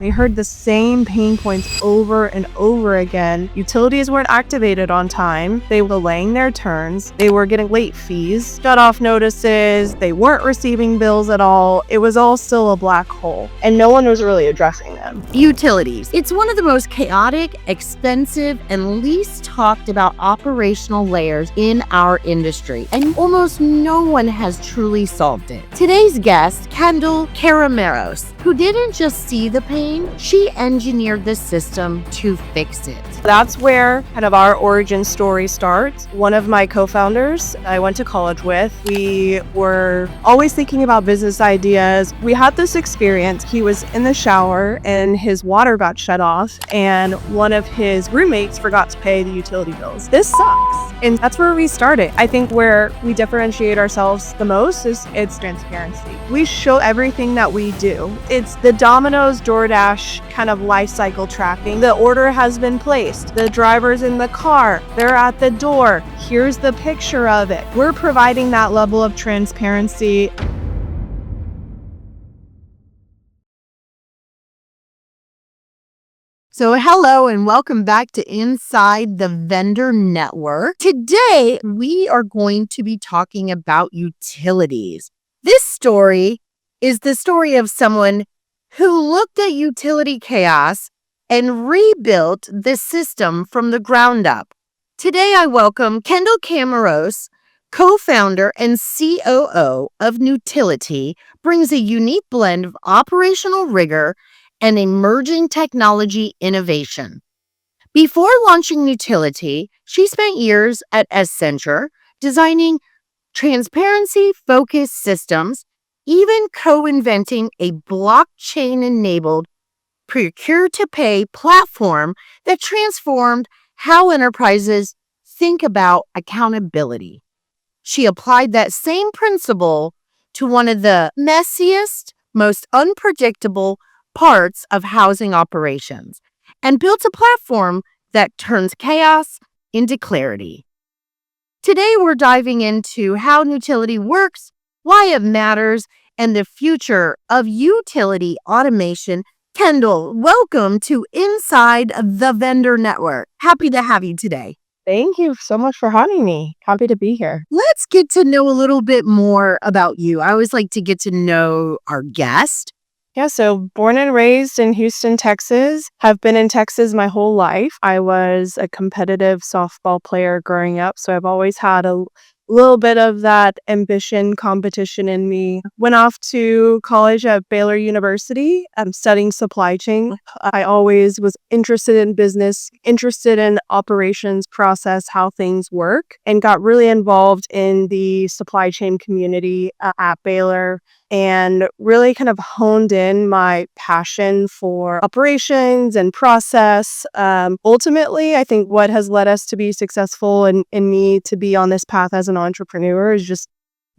We heard the same pain points over and over again. Utilities weren't activated on time. They were delaying their turns. They were getting late fees, shut-off notices. They weren't receiving bills at all. It was all still a black hole, and no one was really addressing them. Utilities. It's one of the most chaotic, expensive, and least talked about operational layers in our industry, and almost no one has truly solved it. Today's guest, Kendall Carameros, who didn't just see the pain, she engineered the system to fix it. That's where kind of our origin story starts. One of my co-founders I went to college with, we were always thinking about business ideas. We had this experience. He was in the shower and his water got shut off, and one of his roommates forgot to pay the utility bills. This sucks. And that's where we started. I think where we differentiate ourselves the most is it's transparency. We show everything that we do. It's the Domino's, DoorDash kind of life cycle tracking. The order has been placed. The driver's in the car. They're at the door. Here's the picture of it. We're providing that level of transparency. So hello and welcome back to Inside the Vendor Network. Today, we are going to be talking about utilities. This story is the story of someone who looked at utility chaos and rebuilt the system from the ground up. Today, I welcome Kendall Carameros, co-founder and COO of Nutility, brings a unique blend of operational rigor and emerging technology innovation. Before launching Nutility, she spent years at Accenture designing transparency-focused systems, even co-inventing a blockchain-enabled procure-to-pay platform that transformed how enterprises think about accountability. She applied that same principle to one of the messiest, most unpredictable parts of housing operations and built a platform that turns chaos into clarity. Today, we're diving into how Nutility works, why it matters, and the future of utility automation. Kendall, welcome to Inside the Vendor Network. Happy to have you today. Thank you so much for having me. Happy to be here. Let's get to know a little bit more about you. I always like to get to know our guest. Yeah, so born and raised in Houston, Texas. Have been in Texas my whole life. I was a competitive softball player growing up, so I've always had a little bit of that ambition, competition in me. Went off to college at Baylor University. I'm studying supply chain. I always was interested in business, interested in operations process, how things work, and got really involved in the supply chain community at Baylor, and really kind of honed in my passion for operations and process. Ultimately, I think what has led us to be successful and me to be on this path as an entrepreneur is just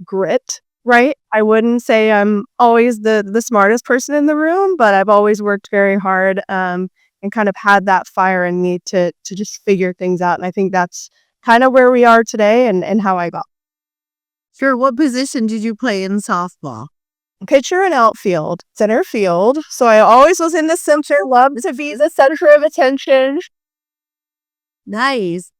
grit, right? I wouldn't say I'm always the smartest person in the room, but I've always worked very hard and kind of had that fire in me to just figure things out. And I think that's kind of where we are today and how I got. Sure. What position did you play in softball? Pitcher and outfield, center field. So I always was in the center, loved to be the center of attention. Nice.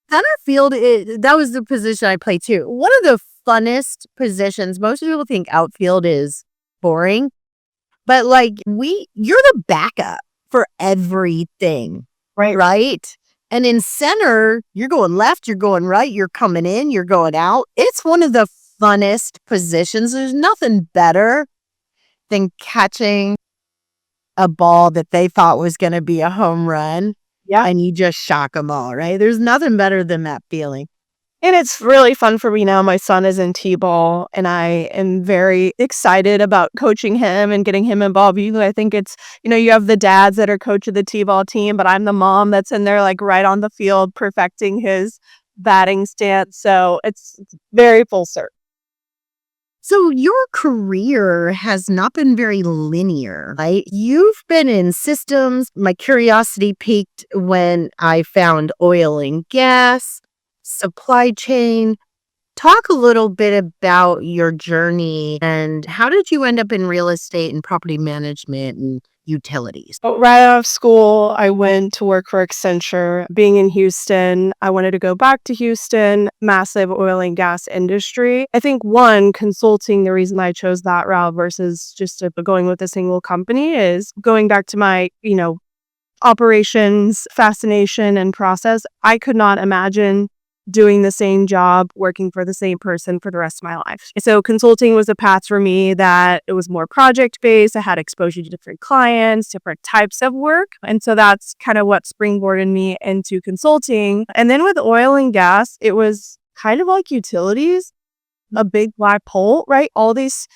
Center field, that was the position I played too. One of the funnest positions. Most people think outfield is boring, but you're the backup for everything, right? And in center, you're going left, you're going right, you're coming in, you're going out. It's one of the funnest positions. There's nothing better than catching a ball that they thought was going to be a home run. Yeah. And you just shock them all, right? There's nothing better than that feeling. And it's really fun for me now. My son is in T-ball, and I am very excited about coaching him and getting him involved. Usually I think it's, you have the dads that are coaching the T-ball team, but I'm the mom that's in there right on the field perfecting his batting stance. So it's very full circle. So your career has not been very linear, right? You've been in systems. My curiosity peaked when I found oil and gas, supply chain. Talk a little bit about your journey and how did you end up in real estate and property management and utilities? Right out of school, I went to work for Accenture. Being in Houston, I wanted to go back to Houston, massive oil and gas industry. I think one, consulting, the reason I chose that route versus just going with a single company is going back to my, operations, fascination, and process. I could not imagine doing the same job, working for the same person for the rest of my life. So consulting was a path for me that it was more project based. I had exposure to different clients, different types of work. And so that's kind of what springboarded me into consulting. And then with oil and gas, it was kind of like utilities, a big black hole, right? All these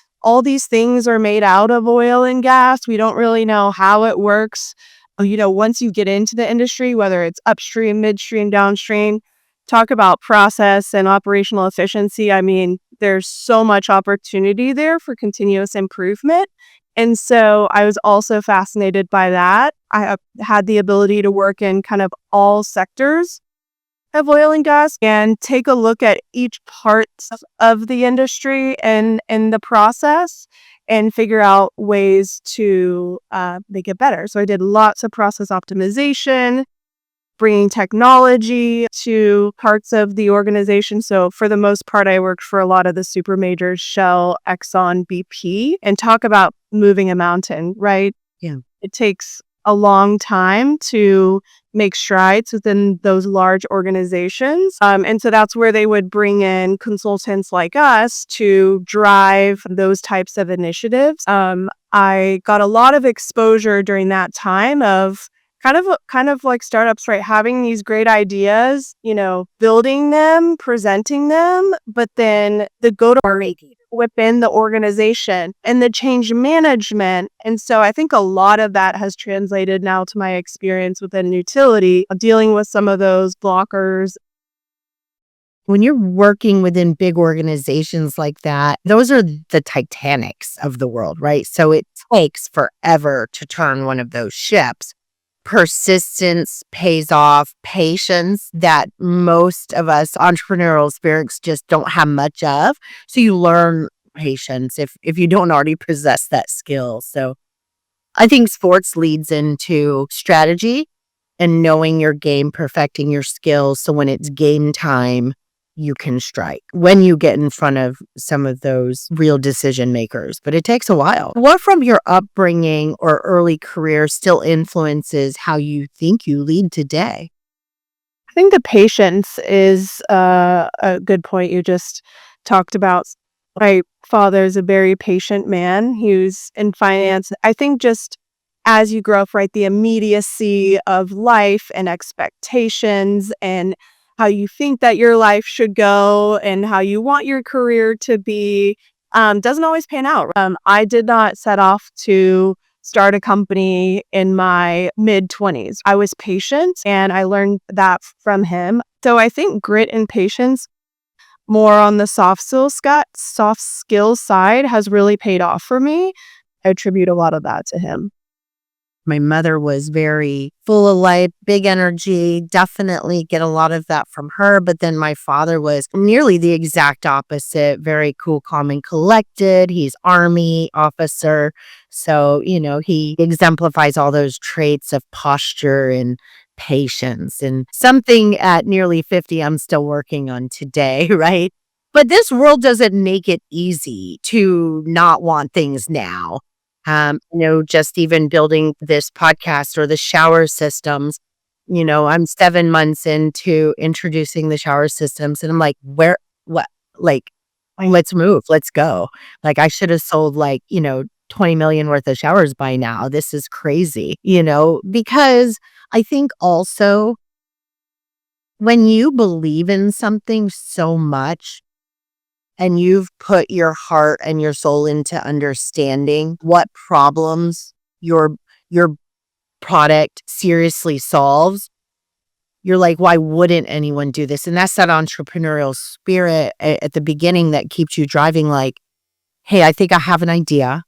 things are made out of oil and gas. We don't really know how it works. Once you get into the industry, whether it's upstream, midstream, downstream, talk about process and operational efficiency. I mean, there's so much opportunity there for continuous improvement. And so I was also fascinated by that. I had the ability to work in kind of all sectors of oil and gas and take a look at each part of the industry and the process and figure out ways to make it better. So I did lots of process optimization, bringing technology to parts of the organization. So for the most part, I worked for a lot of the super majors, Shell, Exxon, BP, and talk about moving a mountain, right? Yeah. It takes a long time to make strides within those large organizations. And so that's where they would bring in consultants like us to drive those types of initiatives. I got a lot of exposure during that time of kind of like startups, right? Having these great ideas, building them, presenting them, but then the go-to-market within the organization and the change management. And so I think a lot of that has translated now to my experience within Nutility, dealing with some of those blockers. When you're working within big organizations like that, those are the Titanics of the world, right? So it takes forever to turn one of those ships. Persistence pays off, patience that most of us entrepreneurial spirits just don't have much of. So you learn patience if you don't already possess that skill. So I think sports leads into strategy and knowing your game, perfecting your skills. So when it's game time, you can strike when you get in front of some of those real decision makers. But it takes a while. What from your upbringing or early career still influences how you think you lead today? I think the patience is a good point you just talked about. My father is a very patient man. He was in finance. I think just as you grow up, right, the immediacy of life and expectations and how you think that your life should go and how you want your career to be doesn't always pan out. I did not set off to start a company in my mid-20s. I was patient and I learned that from him. So I think grit and patience more on the soft skills side has really paid off for me. I attribute a lot of that to him. My mother was very full of life, big energy, definitely get a lot of that from her. But then my father was nearly the exact opposite, very cool, calm, and collected. He's Army officer. So, he exemplifies all those traits of posture and patience and something at nearly 50 I'm still working on today, right? But this world doesn't make it easy to not want things now. Just even building this podcast or the shower systems, I'm 7 months into introducing the shower systems and I'm like, like, let's move, let's go. Like I should have sold 20 million worth of showers by now. This is crazy, because I think also when you believe in something so much, and you've put your heart and your soul into understanding what problems your product seriously solves, you're like, why wouldn't anyone do this? And that's that entrepreneurial spirit at the beginning that keeps you driving like, hey, I think I have an idea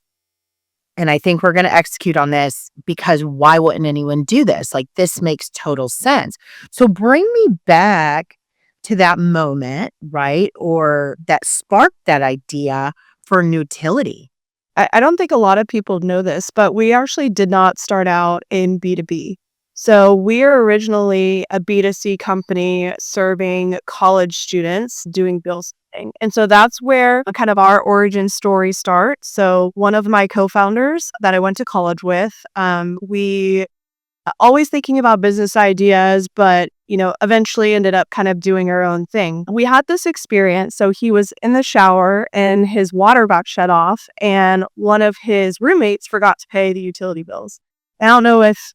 and I think we're going to execute on this because why wouldn't anyone do this? Like, this makes total sense. So bring me back to that moment, right? Or that sparked that idea for Nutility. I don't think a lot of people know this, but we actually did not start out in B2B. So we're originally a B2C company serving college students doing bill splitting. And so that's where kind of our origin story starts. So one of my co-founders that I went to college with, we always thinking about business ideas, but eventually ended up kind of doing our own thing. We had this experience. So he was in the shower and his water got shut off, and one of his roommates forgot to pay the utility bills. I don't know if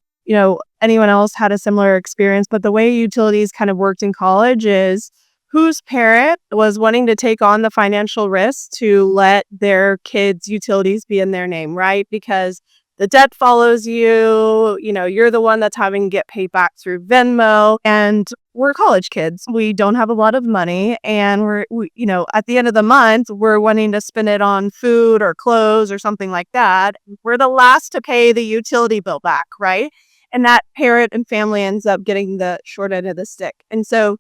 anyone else had a similar experience, but the way utilities kind of worked in college is whose parent was wanting to take on the financial risk to let their kids' utilities be in their name, right? Because the debt follows you, you're the one that's having to get paid back through Venmo. And we're college kids. We don't have a lot of money. And at the end of the month, we're wanting to spend it on food or clothes or something like that. We're the last to pay the utility bill back, right? And that parent and family ends up getting the short end of the stick. And so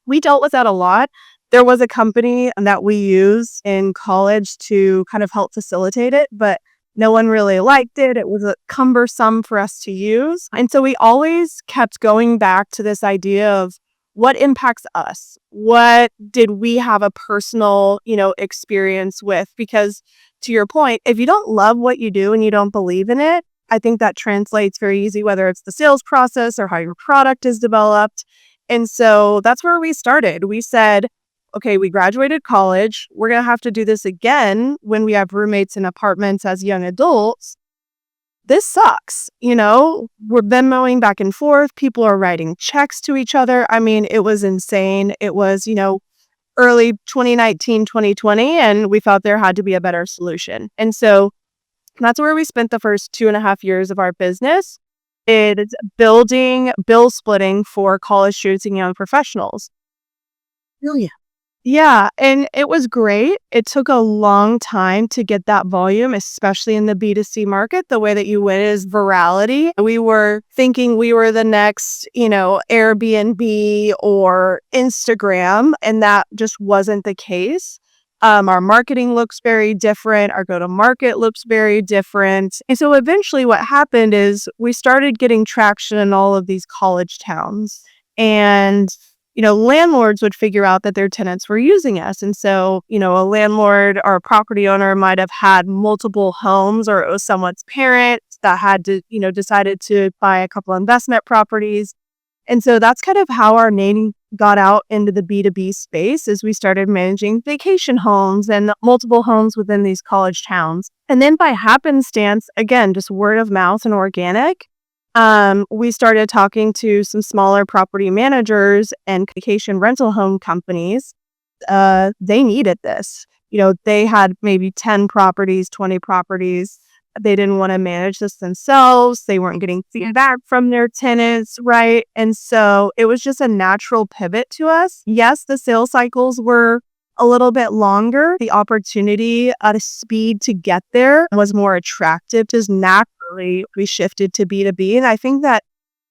we dealt with that a lot. There was a company that we used in college to kind of help facilitate it, but no one really liked it. It was cumbersome for us to use. And so we always kept going back to this idea of what impacts us? What did we have a personal, experience with? Because to your point, if you don't love what you do and you don't believe in it, I think that translates very easy, whether it's the sales process or how your product is developed. And so that's where we started. We said, okay, we graduated college. We're going to have to do this again when we have roommates in apartments as young adults. This sucks. We're Venmoing back and forth. People are writing checks to each other. I mean, it was insane. It was, early 2019, 2020, and we felt there had to be a better solution. And so that's where we spent the first 2.5 years of our business. It's building bill splitting for college students and young professionals. Brilliant. Yeah, and it was great. It took a long time to get that volume, especially in the B2C market. The way that you win is virality. We were thinking we were the next, Airbnb or Instagram, and that just wasn't the case. Our marketing looks very different. Our go-to-market looks very different. And so eventually what happened is we started getting traction in all of these college towns. And landlords would figure out that their tenants were using us. And so, a landlord or a property owner might have had multiple homes, or it was someone's parents that had to, decided to buy a couple investment properties. And so that's kind of how our name got out into the B2B space, as we started managing vacation homes and multiple homes within these college towns. And then by happenstance, again, just word of mouth and organic, we started talking to some smaller property managers and vacation rental home companies. They needed this. They had maybe 10 properties, 20 properties. They didn't want to manage this themselves. They weren't getting feedback from their tenants, right? And so it was just a natural pivot to us. Yes, the sales cycles were a little bit longer. The opportunity at a speed to get there was more attractive. Just naturally, we shifted to B2B. And I think that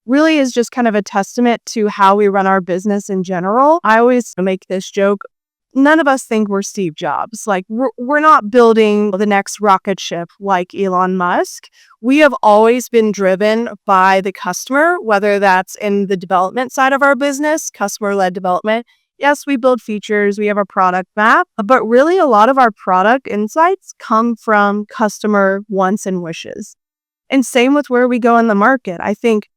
really is just kind of a testament to how we run our business in general. I always make this joke. None of us think we're Steve Jobs. Like we're not building the next rocket ship like Elon Musk. We have always been driven by the customer, whether that's in the development side of our business, customer-led development. Yes, we build features, we have a product map, but really a lot of our product insights come from customer wants and wishes. And same with where we go in the market. I think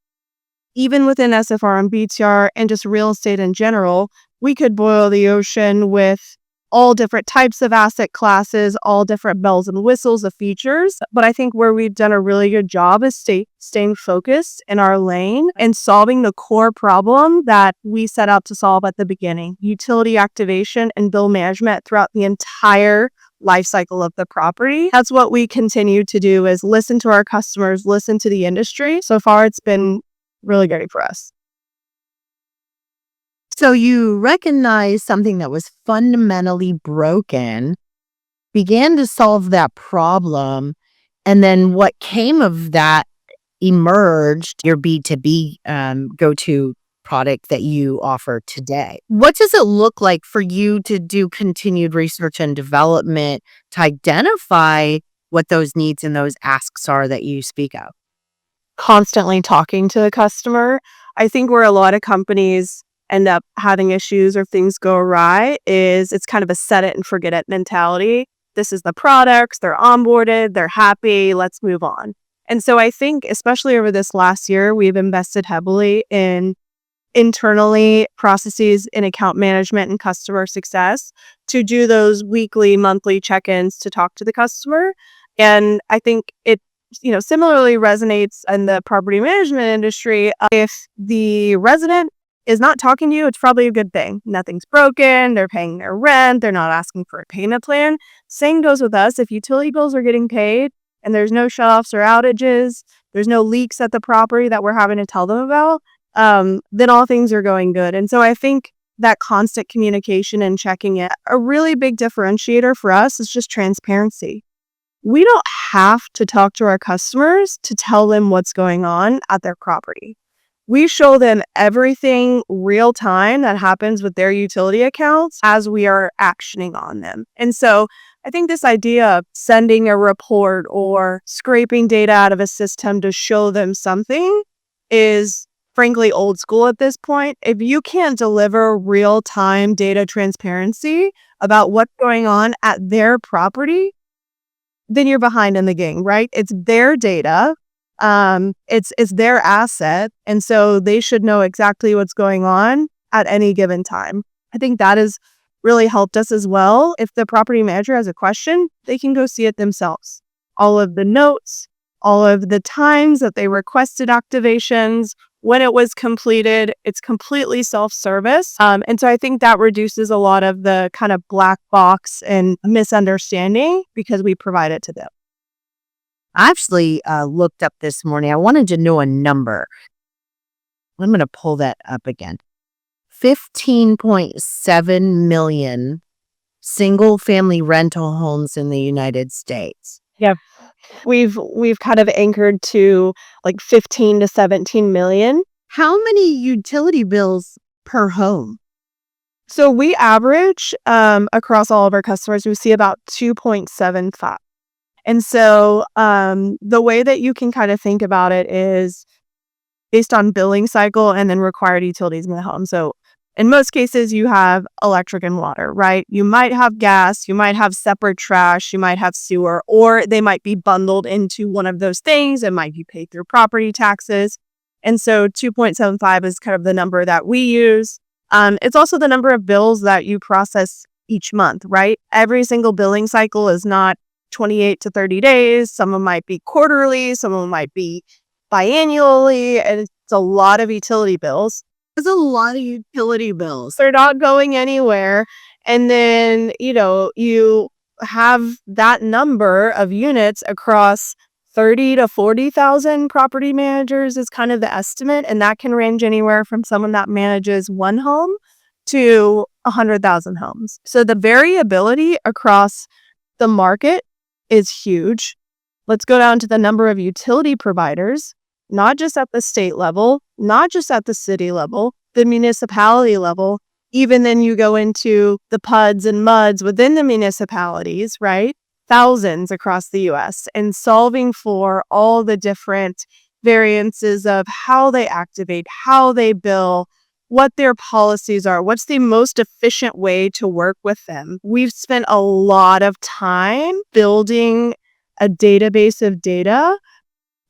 even within SFR and BTR and just real estate in general, we could boil the ocean with all different types of asset classes, all different bells and whistles of features. But I think where we've done a really good job is staying focused in our lane and solving the core problem that we set out to solve at the beginning: utility activation and bill management throughout the entire life cycle of the property. That's what we continue to do, is listen to our customers, listen to the industry. So far, it's been really great for us. So you recognized something that was fundamentally broken, began to solve that problem, and then what came of that emerged your B2B go-to product that you offer today. What does it look like for you to do continued research and development to identify what those needs and those asks are that you speak of? Constantly talking to the customer. I think where a lot of companies end up having issues or things go awry is it's kind of a set it and forget it mentality. This is the products, they're onboarded, they're happy, let's move on. And so I think, especially over this last year, we've invested heavily in internally processes in account management and customer success to do those weekly, monthly check-ins to talk to the customer. And I think it, similarly resonates in the property management industry. If the resident is not talking to you, it's probably a good thing. Nothing's broken. They're paying their rent. They're not asking for a payment plan. Same goes with us. If utility bills are getting paid and there's no shutoffs or outages, there's no leaks at the property that we're having to tell them about, then all things are going good. And so I think that constant communication and checking it, a really big differentiator for us is just transparency. We don't have to talk to our customers to tell them what's going on at their property. We show them everything real time that happens with their utility accounts as we are actioning on them. And so I think this idea of sending a report or scraping data out of a system to show them something is frankly old school at this point. If you can't deliver real-time data transparency about what's going on at their property, then you're behind in the game, right? It's their data. It's their asset. And so they should know exactly what's going on at any given time. I think that has really helped us as well. If the property manager has a question, they can go see it themselves. All of the notes, all of the times that they requested activations, when it was completed, it's completely self-service. And so I think that reduces a lot of the kind of black box and misunderstanding because we provide it to them. I actually looked up this morning. I wanted to know a number. I'm going to pull that up again. 15.7 million single-family rental homes in the United States. Yeah. We've kind of anchored to like 15 to 17 million. How many utility bills per home? So we average across all of our customers, we see about 2.75. And so the way that you can kind of think about it is based on billing cycle and then required utilities in the home. So in most cases, you have electric and water, right? You might have gas, you might have separate trash, you might have sewer, or they might be bundled into one of those things. It might be paid through property taxes. And so 2.75 is kind of the number that we use. It's also the number of bills that you process each month, right? Every single billing cycle is not 28 to 30 days. Some of them might be quarterly, some of them might be biannually, and it's a lot of utility bills. There's a lot of utility bills. They're not going anywhere. And then, you have that number of units across 30 to 40,000 property managers is kind of the estimate. And that can range anywhere from someone that manages one home to 100,000 homes. So the variability across the market is huge. Let's go down to the number of utility providers, not just at the state level, not just at the city level, the municipality level. Even then you go into the PUDs and MUDs within the municipalities, right? Thousands across the US, and solving for all the different variances of how they activate, how they bill, what their policies are, what's the most efficient way to work with them. We've spent a lot of time building a database of data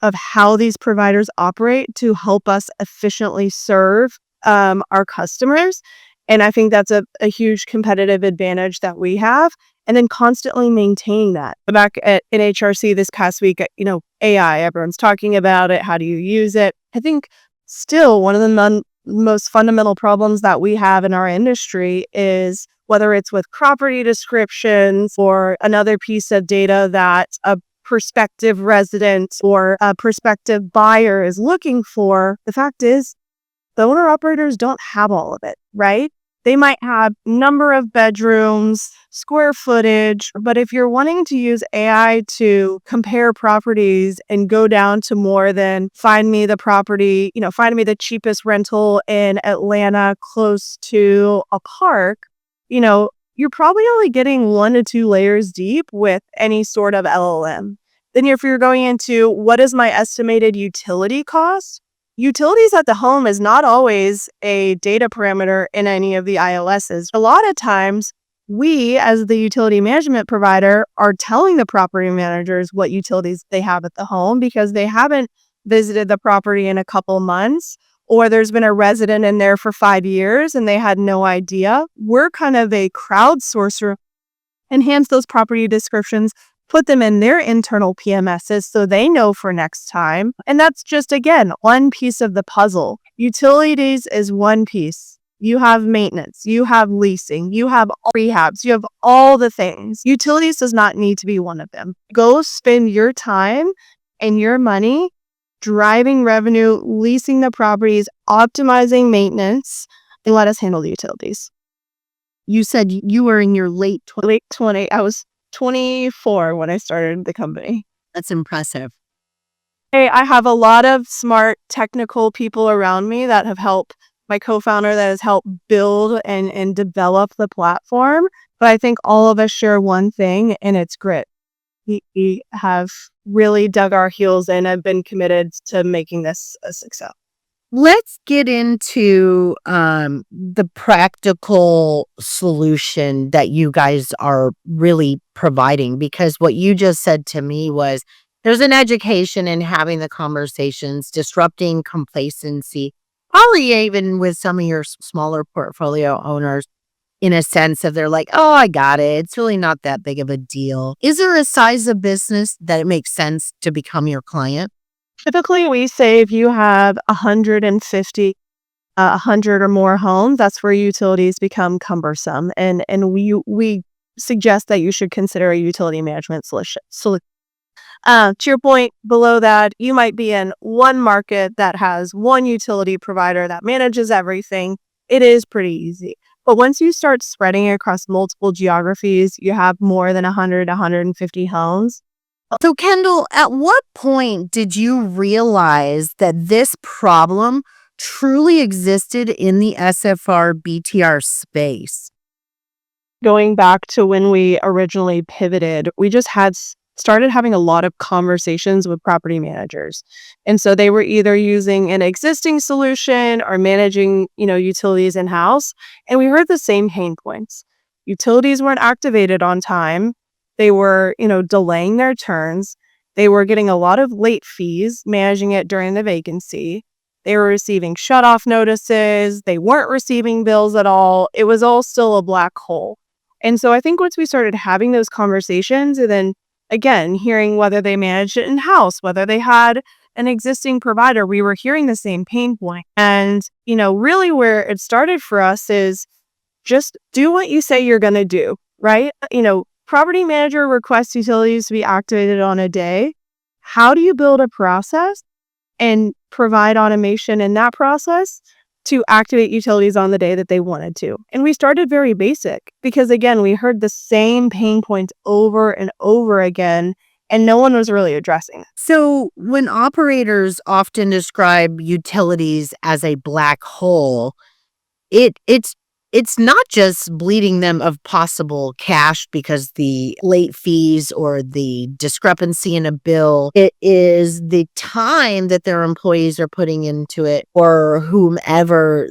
of how these providers operate to help us efficiently serve our customers. And I think that's a huge competitive advantage that we have. And then constantly maintaining that. Back at NHRC this past week, AI, everyone's talking about it. How do you use it? I think still one of the most fundamental problems that we have in our industry is whether it's with property descriptions or another piece of data that a prospective resident or a prospective buyer is looking for. The fact is, the owner-operators don't have all of it, right? They might have number of bedrooms, square footage, but if you're wanting to use AI to compare properties and go down to more than find me the property, find me the cheapest rental in Atlanta close to a park, you're probably only getting 1 to 2 layers deep with any sort of LLM. Then if you're going into what is my estimated utility cost, utilities at the home is not always a data parameter in any of the ILSs. A lot of times, we, as the utility management provider, are telling the property managers what utilities they have at the home because they haven't visited the property in a couple months, or there's been a resident in there for 5 years and they had no idea. We're kind of a crowdsourcer, enhance those property descriptions, put them in their internal PMSs so they know for next time. And that's just, again, one piece of the puzzle. Utilities is one piece. You have maintenance, you have leasing, you have rehabs, you have all the things. Utilities does not need to be one of them. Go spend your time and your money driving revenue, leasing the properties, optimizing maintenance, and let us handle the utilities. You said you were in your late 20. I was 24 when I started the company. That's impressive. Hey, I have a lot of smart technical people around me that have helped. My co-founder that has helped build and develop the platform. But I think all of us share one thing, and it's grit. We have really dug our heels in and been committed to making this a success. Let's get into the practical solution that you guys are really providing, because what you just said to me was there's an education in having the conversations, disrupting complacency, probably even with some of your smaller portfolio owners, in a sense of they're like, oh, I got it. It's really not that big of a deal. Is there a size of business that it makes sense to become your client? Typically, we say if you have 150, 100 or more homes, that's where utilities become cumbersome. And we suggest that you should consider a utility management solution. To your point, below that, you might be in one market that has one utility provider that manages everything. It is pretty easy. But once you start spreading across multiple geographies, you have more than 100, 150 homes. So, Kendall, at what point did you realize that this problem truly existed in the SFR BTR space? Going back to when we originally pivoted, we just started having a lot of conversations with property managers. And so they were either using an existing solution or managing, utilities in-house. And we heard the same pain points. Utilities weren't activated on time. They were, delaying their turns. They were getting a lot of late fees managing it during the vacancy. They were receiving shutoff notices. They weren't receiving bills at all. It was all still a black hole. And so I think once we started having those conversations, and then again, hearing whether they managed it in-house, whether they had an existing provider, we were hearing the same pain point. And, really where it started for us is just do what you say you're going to do, right? Property manager requests utilities to be activated on a day. How do you build a process and provide automation in that process to activate utilities on the day that they wanted to? And we started very basic because, again, we heard the same pain points over and over again, and no one was really addressing it. So when operators often describe utilities as a black hole, it's not just bleeding them of possible cash because the late fees or the discrepancy in a bill. It is the time that their employees are putting into it, or whomever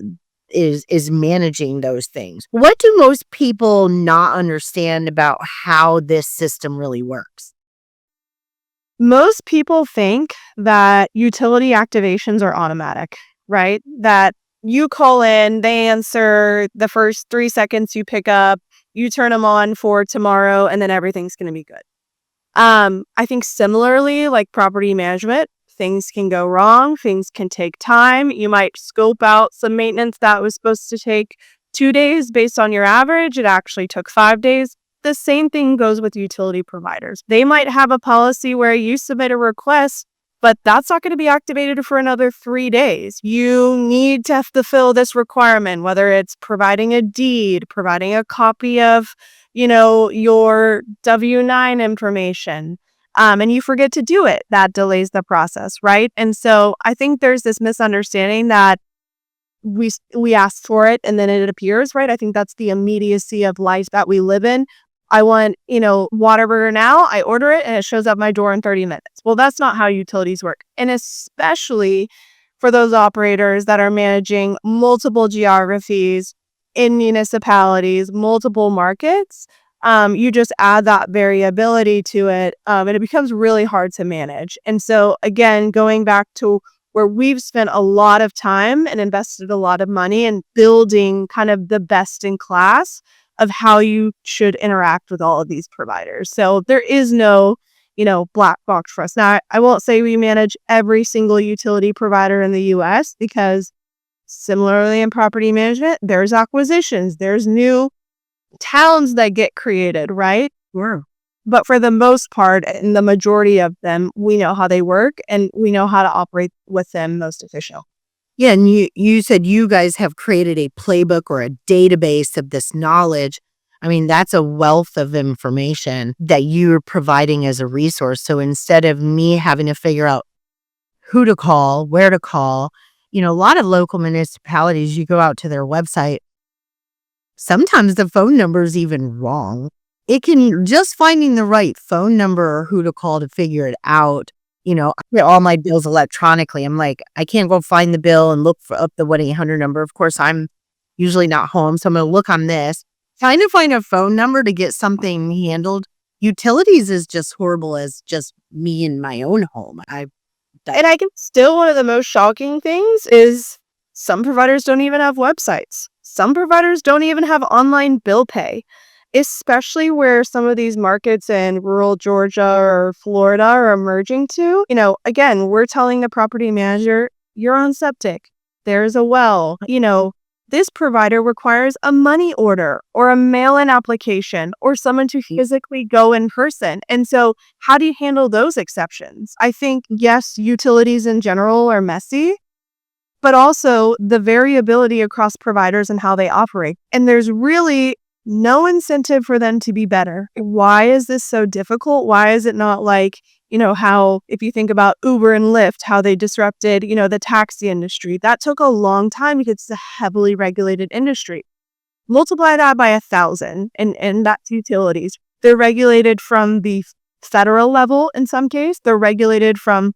is managing those things. What do most people not understand about how this system really works? Most people think that utility activations are automatic, right? That you call in, they answer the first 3 seconds you pick up, you turn them on for tomorrow, and then everything's going to be good. I think similarly, like property management, things can go wrong, things can take time. You might scope out some maintenance that was supposed to take 2 days based on your average. It actually took 5 days. The same thing goes with utility providers. They might have a policy where you submit a request, but that's not going to be activated for another 3 days. You need to fulfill this requirement, whether it's providing a deed, providing a copy of, your W-9 information, and you forget to do it. That delays the process, right? And so I think there's this misunderstanding that we ask for it and then it appears, right? I think that's the immediacy of life that we live in. I want, Whataburger now. I order it and it shows up my door in 30 minutes. Well, that's not how utilities work. And especially for those operators that are managing multiple geographies in municipalities, multiple markets, you just add that variability to it, and it becomes really hard to manage. And so, again, going back to where we've spent a lot of time and invested a lot of money in building kind of the best in class of how you should interact with all of these providers. So there is no, black box for us. Now, I won't say we manage every single utility provider in the US because similarly in property management, there's acquisitions, there's new towns that get created, right? Sure. But for the most part, and the majority of them, we know how they work and we know how to operate with them most efficiently. Yeah, and you said you guys have created a playbook or a database of this knowledge. I mean, that's a wealth of information that you're providing as a resource. So instead of me having to figure out who to call, where to call, a lot of local municipalities, you go out to their website, sometimes the phone number is even wrong. Just finding the right phone number or who to call to figure it out. I get all my bills electronically. I'm like, I can't go find the bill and look up the 1-800 number. Of course, I'm usually not home. So I'm going to look on this, trying to find a phone number to get something handled. Utilities is just horrible as just me in my own home. And I can still, one of the most shocking things is some providers don't even have websites. Some providers don't even have online bill pay, especially where some of these markets in rural Georgia or Florida are emerging to. Again, we're telling the property manager, you're on septic. There's a well. This provider requires a money order or a mail-in application or someone to physically go in person. And so how do you handle those exceptions? I think, yes, utilities in general are messy, but also the variability across providers and how they operate. And there's really no incentive for them to be better. Why is this so difficult? Why is it not like, how if you think about Uber and Lyft, how they disrupted, the taxi industry? That took a long time because it's a heavily regulated industry. Multiply that by 1,000 and that's utilities. They're regulated from the federal level in some case. They're regulated from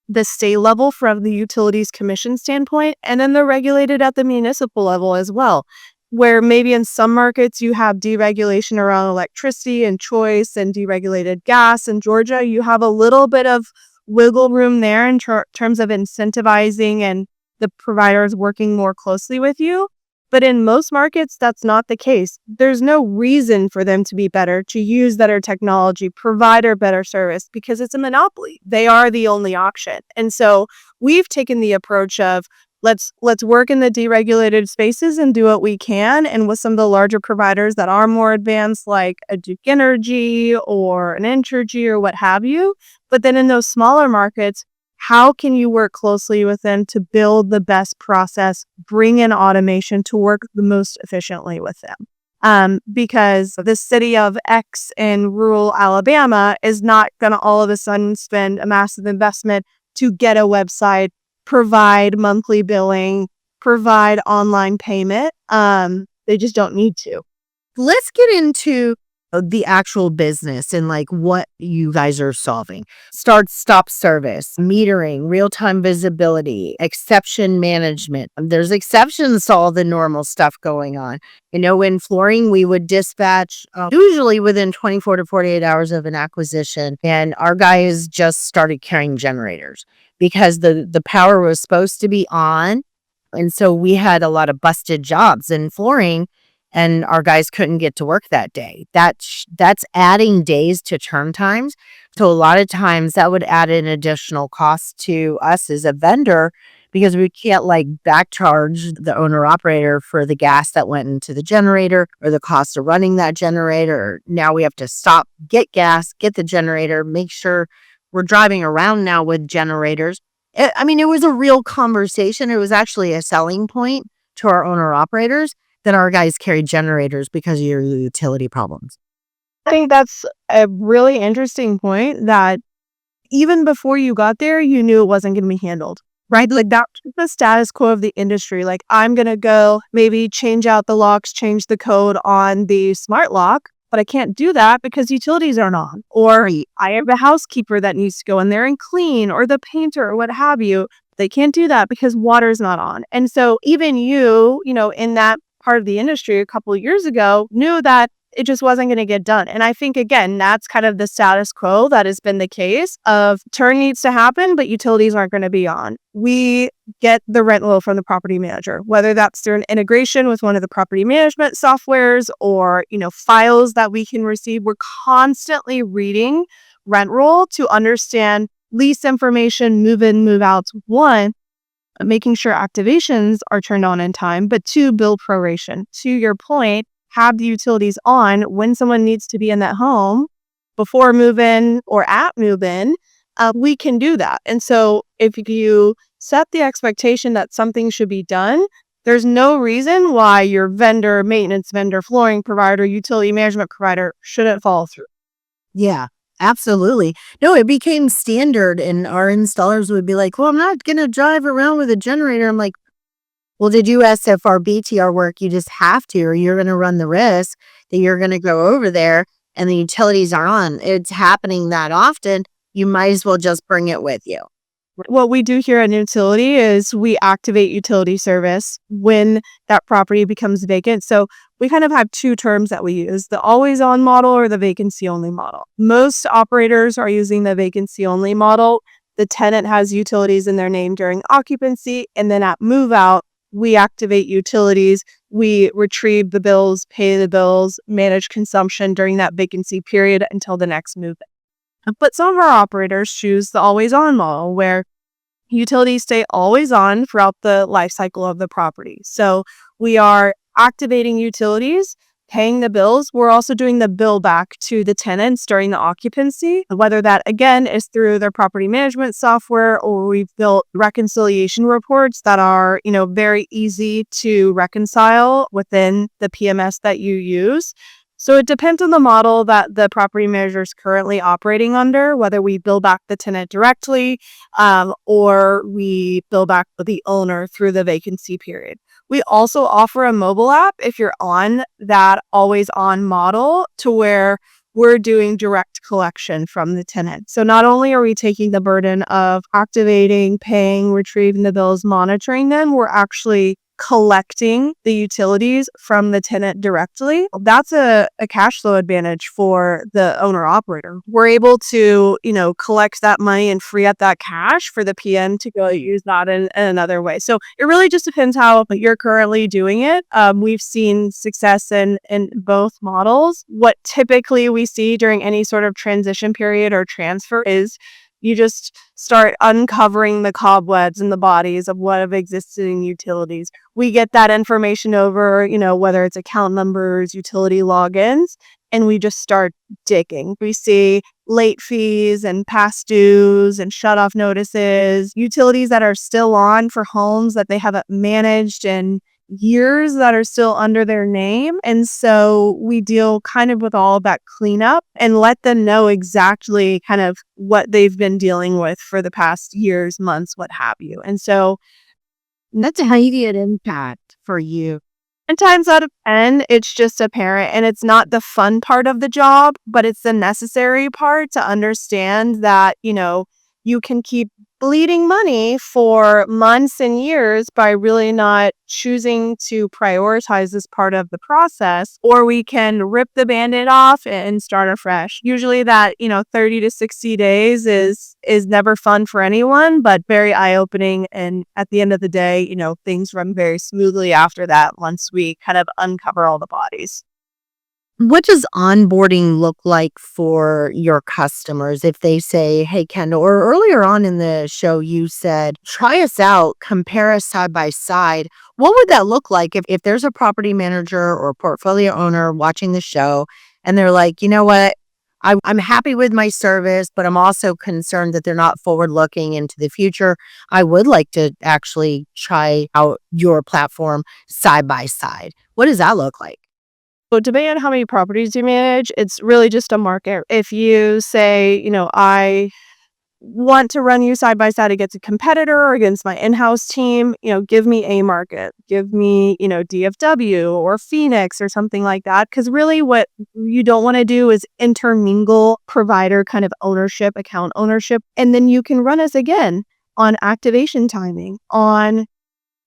the state level from the utilities commission standpoint, and then they're regulated at the municipal level as well, where maybe in some markets you have deregulation around electricity and choice and deregulated gas. In Georgia, you have a little bit of wiggle room there in terms of incentivizing and the providers working more closely with you. But in most markets, that's not the case. There's no reason for them to be better, to use better technology, provide a better service, because it's a monopoly. They are the only option. And so we've taken the approach of let's work in the deregulated spaces and do what we can. And with some of the larger providers that are more advanced, like a Duke Energy or an Entergy or what have you. But then in those smaller markets, how can you work closely with them to build the best process, bring in automation to work the most efficiently with them? Because the city of X in rural Alabama is not going to all of a sudden spend a massive investment to get a website, provide monthly billing, provide online payment. They just don't need to. Let's get into the actual business and like what you guys are solving. Stop service, metering, real-time visibility, exception management. There's exceptions to all the normal stuff going on. In flooring, we would dispatch usually within 24 to 48 hours of an acquisition. And our guys just started carrying generators because the power was supposed to be on. And so we had a lot of busted jobs in flooring. And our guys couldn't get to work that day. That's adding days to turn times. So a lot of times that would add an additional cost to us as a vendor because we can't back charge the owner operator for the gas that went into the generator or the cost of running that generator. Now we have to stop, get gas, get the generator, make sure we're driving around now with generators. It was a real conversation. It was actually a selling point to our owner operators that our guys carry generators because of your utility problems. I think that's a really interesting point that even before you got there, you knew it wasn't going to be handled. right? Like that's the status quo of the industry. Like I'm going to go maybe change out the locks, change the code on the smart lock, but I can't do that because utilities aren't on. Or I have a housekeeper that needs to go in there and clean, or the painter or what have you. They can't do that because water's not on. And so even in that part of the industry a couple of years ago knew that it just wasn't going to get done. And I think, again, that's kind of the status quo that has been the case of turn needs to happen, but utilities aren't going to be on. We get the rent roll from the property manager, whether that's through an integration with one of the property management softwares or, files that we can receive. We're constantly reading rent roll to understand lease information, move in, move outs. One, making sure activations are turned on in time, but two, bill proration. To your point, have the utilities on when someone needs to be in that home before move in or at move in. We can do that. And so if you set the expectation that something should be done, there's no reason why your vendor, maintenance vendor, flooring provider, utility management provider shouldn't follow through. Yeah, absolutely. No, it became standard, and our installers would be like, well, I'm not going to drive around with a generator. I'm like, well, to do SFR BTR work, you just have to, or you're going to run the risk that you're going to go over there and the utilities are on. It's happening that often. You might as well just bring it with you. What we do here at Nutility is we activate utility service when that property becomes vacant. So we kind of have two terms that we use, the always on model or the vacancy only model. Most operators are using the vacancy only model. The tenant has utilities in their name during occupancy, and then at move out, we activate utilities. We retrieve the bills, pay the bills, manage consumption during that vacancy period until the next move. But some of our operators choose the always on model where utilities stay always on throughout the life cycle of the property. So we are activating utilities, paying the bills. We're also doing the bill back to the tenants during the occupancy, whether that again is through their property management software or we've built reconciliation reports that are, very easy to reconcile within the PMS that you use. So it depends on the model that the property manager is currently operating under, whether we bill back the tenant directly or we bill back the owner through the vacancy period. We also offer a mobile app if you're on that always on model to where we're doing direct collection from the tenant. So not only are we taking the burden of activating, paying, retrieving the bills, monitoring them, we're actually collecting the utilities from the tenant directly. That's a cash flow advantage for the owner operator. We're able to, collect that money and free up that cash for the PM to go use that in another way. So it really just depends how you're currently doing it. We've seen success in both models. What typically we see during any sort of transition period or transfer is you just start uncovering the cobwebs and the bodies of what have existed in utilities. We get that information over, whether it's account numbers, utility logins, and we just start digging. We see late fees and past dues and shut-off notices, utilities that are still on for homes that they haven't managed in years that are still under their name. And so we deal kind of with all of that cleanup and let them know exactly kind of what they've been dealing with for the past years, months, what have you. And so that's a immediate impact for you. And times out of 10, it's just apparent and it's not the fun part of the job, but it's the necessary part to understand that, you can keep bleeding money for months and years by really not choosing to prioritize this part of the process, or we can rip the Band-Aid off and start afresh. Usually that, 30 to 60 days is never fun for anyone, but very eye-opening. And at the end of the day, things run very smoothly after that once we kind of uncover all the bodies. What does onboarding look like for your customers if they say, hey, Kendall, or earlier on in the show, you said, try us out, compare us side by side. What would that look like if there's a property manager or portfolio owner watching the show and they're like, you know what? I'm happy with my service, but I'm also concerned that they're not forward looking into the future. I would like to actually try out your platform side by side. What does that look like? So depending on how many properties you manage, it's really just a market. If you say, I want to run you side by side against a competitor or against my in-house team, give me A Market, give me, DFW or Phoenix or something like that. Because really what you don't want to do is intermingle provider kind of ownership, account ownership. And then you can run us again on activation timing, on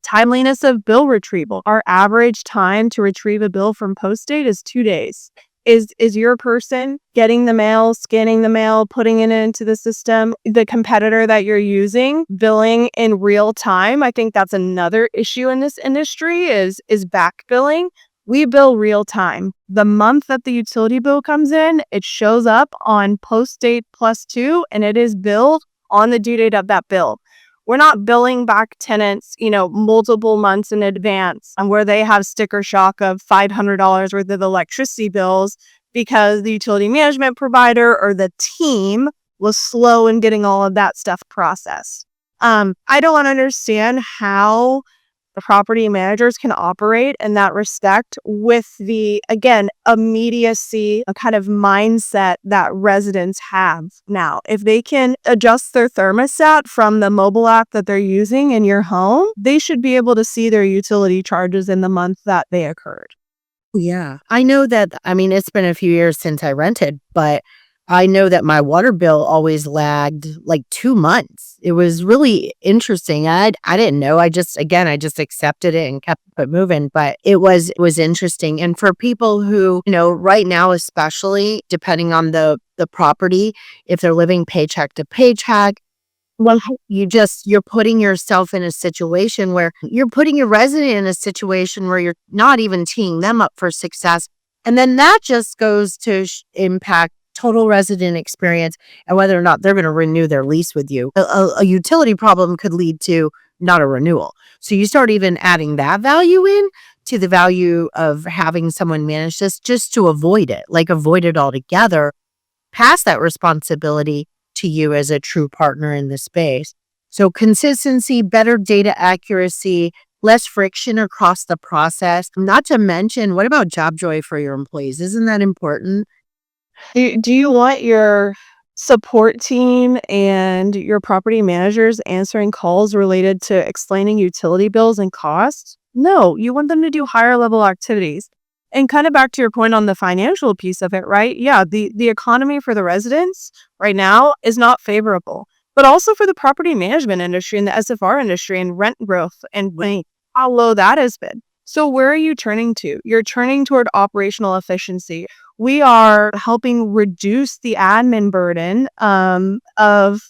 timeliness of bill retrieval. Our average time to retrieve a bill from post date is 2 days. Is your person getting the mail, scanning the mail, putting it into the system, the competitor that you're using, billing in real time? I think that's another issue in this industry is back billing. We bill real time. The month that the utility bill comes in, it shows up on post date +2 and it is billed on the due date of that bill. We're not billing back tenants, multiple months in advance and where they have sticker shock of $500 worth of electricity bills because the utility management provider or the team was slow in getting all of that stuff processed. I don't understand how the property managers can operate in that respect with the, again, immediacy, a kind of mindset that residents have now. If they can adjust their thermostat from the mobile app that they're using in your home, they should be able to see their utility charges in the month that they occurred. Yeah. I know that, it's been a few years since I rented, but I know that my water bill always lagged like 2 months. It was really interesting. I didn't know. I just accepted it and kept it moving, but it was interesting. And for people who, right now, especially depending on the property, if they're living paycheck to paycheck, well, you're putting yourself in a situation where you're putting your resident in a situation where you're not even teeing them up for success. And then that just goes to impact total resident experience and whether or not they're going to renew their lease with you. A utility problem could lead to not a renewal. So you start even adding that value in to the value of having someone manage this just to avoid it altogether, pass that responsibility to you as a true partner in the space. So consistency, better data accuracy, less friction across the process. Not to mention, what about job joy for your employees? Isn't that important? Do you want your support team and your property managers answering calls related to explaining utility bills and costs? No, you want them to do higher level activities. And kind of back to your point on the financial piece of it, right? Yeah, the economy for the residents right now is not favorable, but also for the property management industry and the SFR industry and rent growth and how low that has been. So where are you turning to? You're turning toward operational efficiency. We are helping reduce the admin burden of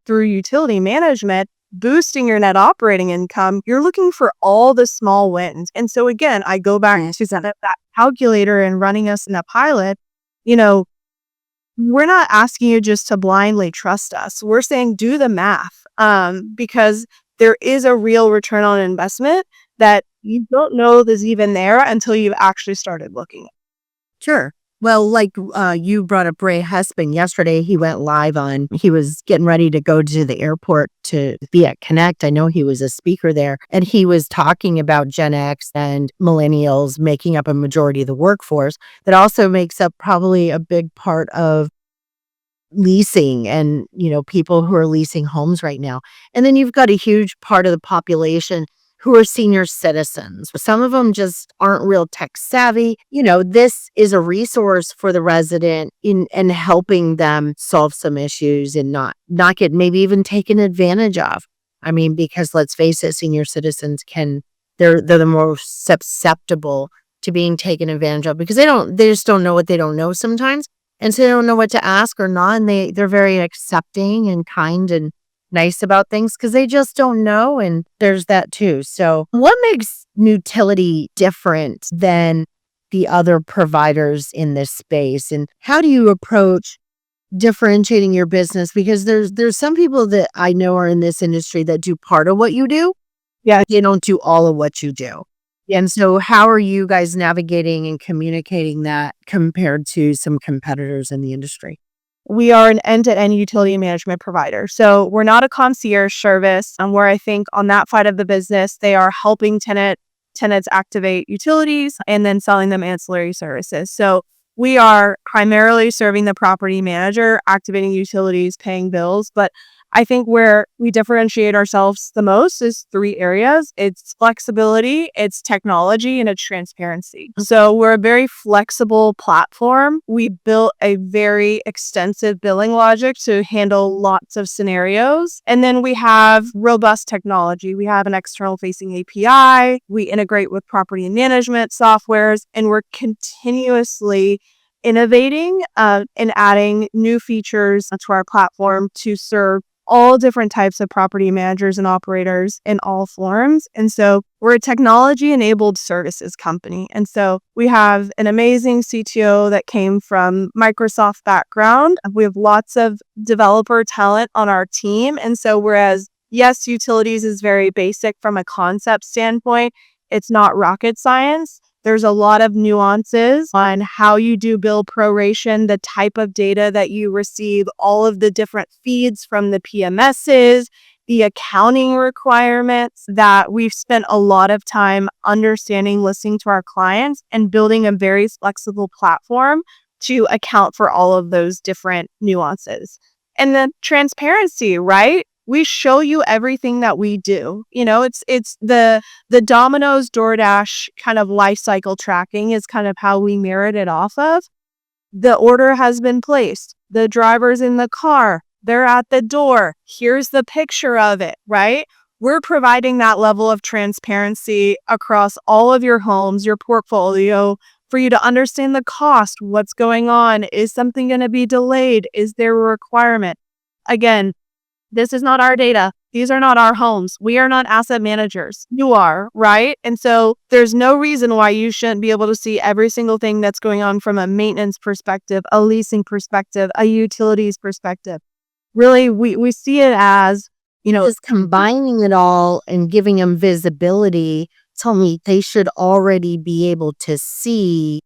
through utility management, boosting your net operating income. You're looking for all the small wins. And so again, I go back to that calculator and running us in a pilot. We're not asking you just to blindly trust us. We're saying do the math because there is a real return on investment that you don't know is even there until you've actually started looking. Sure. Well, like you brought up Ray Hespin yesterday, he was getting ready to go to the airport to be at Connect. I know he was a speaker there, and he was talking about Gen X and millennials making up a majority of the workforce that also makes up probably a big part of leasing and, people who are leasing homes right now. And then you've got a huge part of the population who are senior citizens. Some of them just aren't real tech savvy. This is a resource for the resident in helping them solve some issues and not get maybe even taken advantage of. Because let's face it, senior citizens they're the most susceptible to being taken advantage of because they just don't know what they don't know sometimes. And so they don't know what to ask or not. And they're very accepting and kind and nice about things because they just don't know. And there's that too. So what makes Nutility different than the other providers in this space? And how do you approach differentiating your business? Because there's some people that I know are in this industry that do part of what you do. Yeah. They don't do all of what you do. And so how are you guys navigating and communicating that compared to some competitors in the industry? We are an end-to-end utility management provider. So we're not a concierge service, and where I think on that side of the business, they are helping tenants activate utilities and then selling them ancillary services. So we are primarily serving the property manager, activating utilities, paying bills. But I think where we differentiate ourselves the most is 3 areas. It's flexibility, it's technology, and it's transparency. So we're a very flexible platform. We built a very extensive billing logic to handle lots of scenarios. And then we have robust technology. We have an external facing API. We integrate with property management softwares, and we're continuously innovating and adding new features to our platform to serve all different types of property managers and operators in all forms. And so we're a technology-enabled services company. And so we have an amazing CTO that came from Microsoft background. We have lots of developer talent on our team. And so whereas, yes, utilities is very basic from a concept standpoint, it's not rocket science. There's a lot of nuances on how you do bill proration, the type of data that you receive, all of the different feeds from the PMSs, the accounting requirements that we've spent a lot of time understanding, listening to our clients, and building a very flexible platform to account for all of those different nuances. And then transparency, right? We show you everything that we do. It's the Domino's DoorDash kind of life cycle tracking is kind of how we merit it off of. The order has been placed. The driver's in the car. They're at the door. Here's the picture of it, right? We're providing that level of transparency across all of your homes, your portfolio, for you to understand the cost, what's going on. Is something going to be delayed? Is there a requirement? Again, this is not our data. These are not our homes. We are not asset managers. You are, right? And so there's no reason why you shouldn't be able to see every single thing that's going on from a maintenance perspective, a leasing perspective, a utilities perspective. Really, we see it as, Just combining it all and giving them visibility. Tell me, they should already be able to see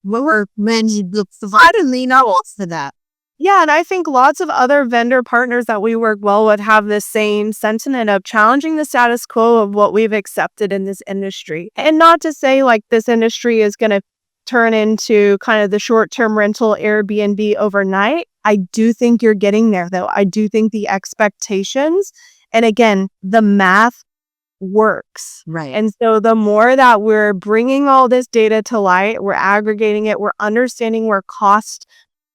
lower many books. I didn't know to that. Yeah, and I think lots of other vendor partners that we work well with have the same sentiment of challenging the status quo of what we've accepted in this industry. And not to say like this industry is going to turn into kind of the short-term rental Airbnb overnight. I do think you're getting there, though. I do think the expectations, and again, the math works. Right. And so the more that we're bringing all this data to light, we're aggregating it, we're understanding where cost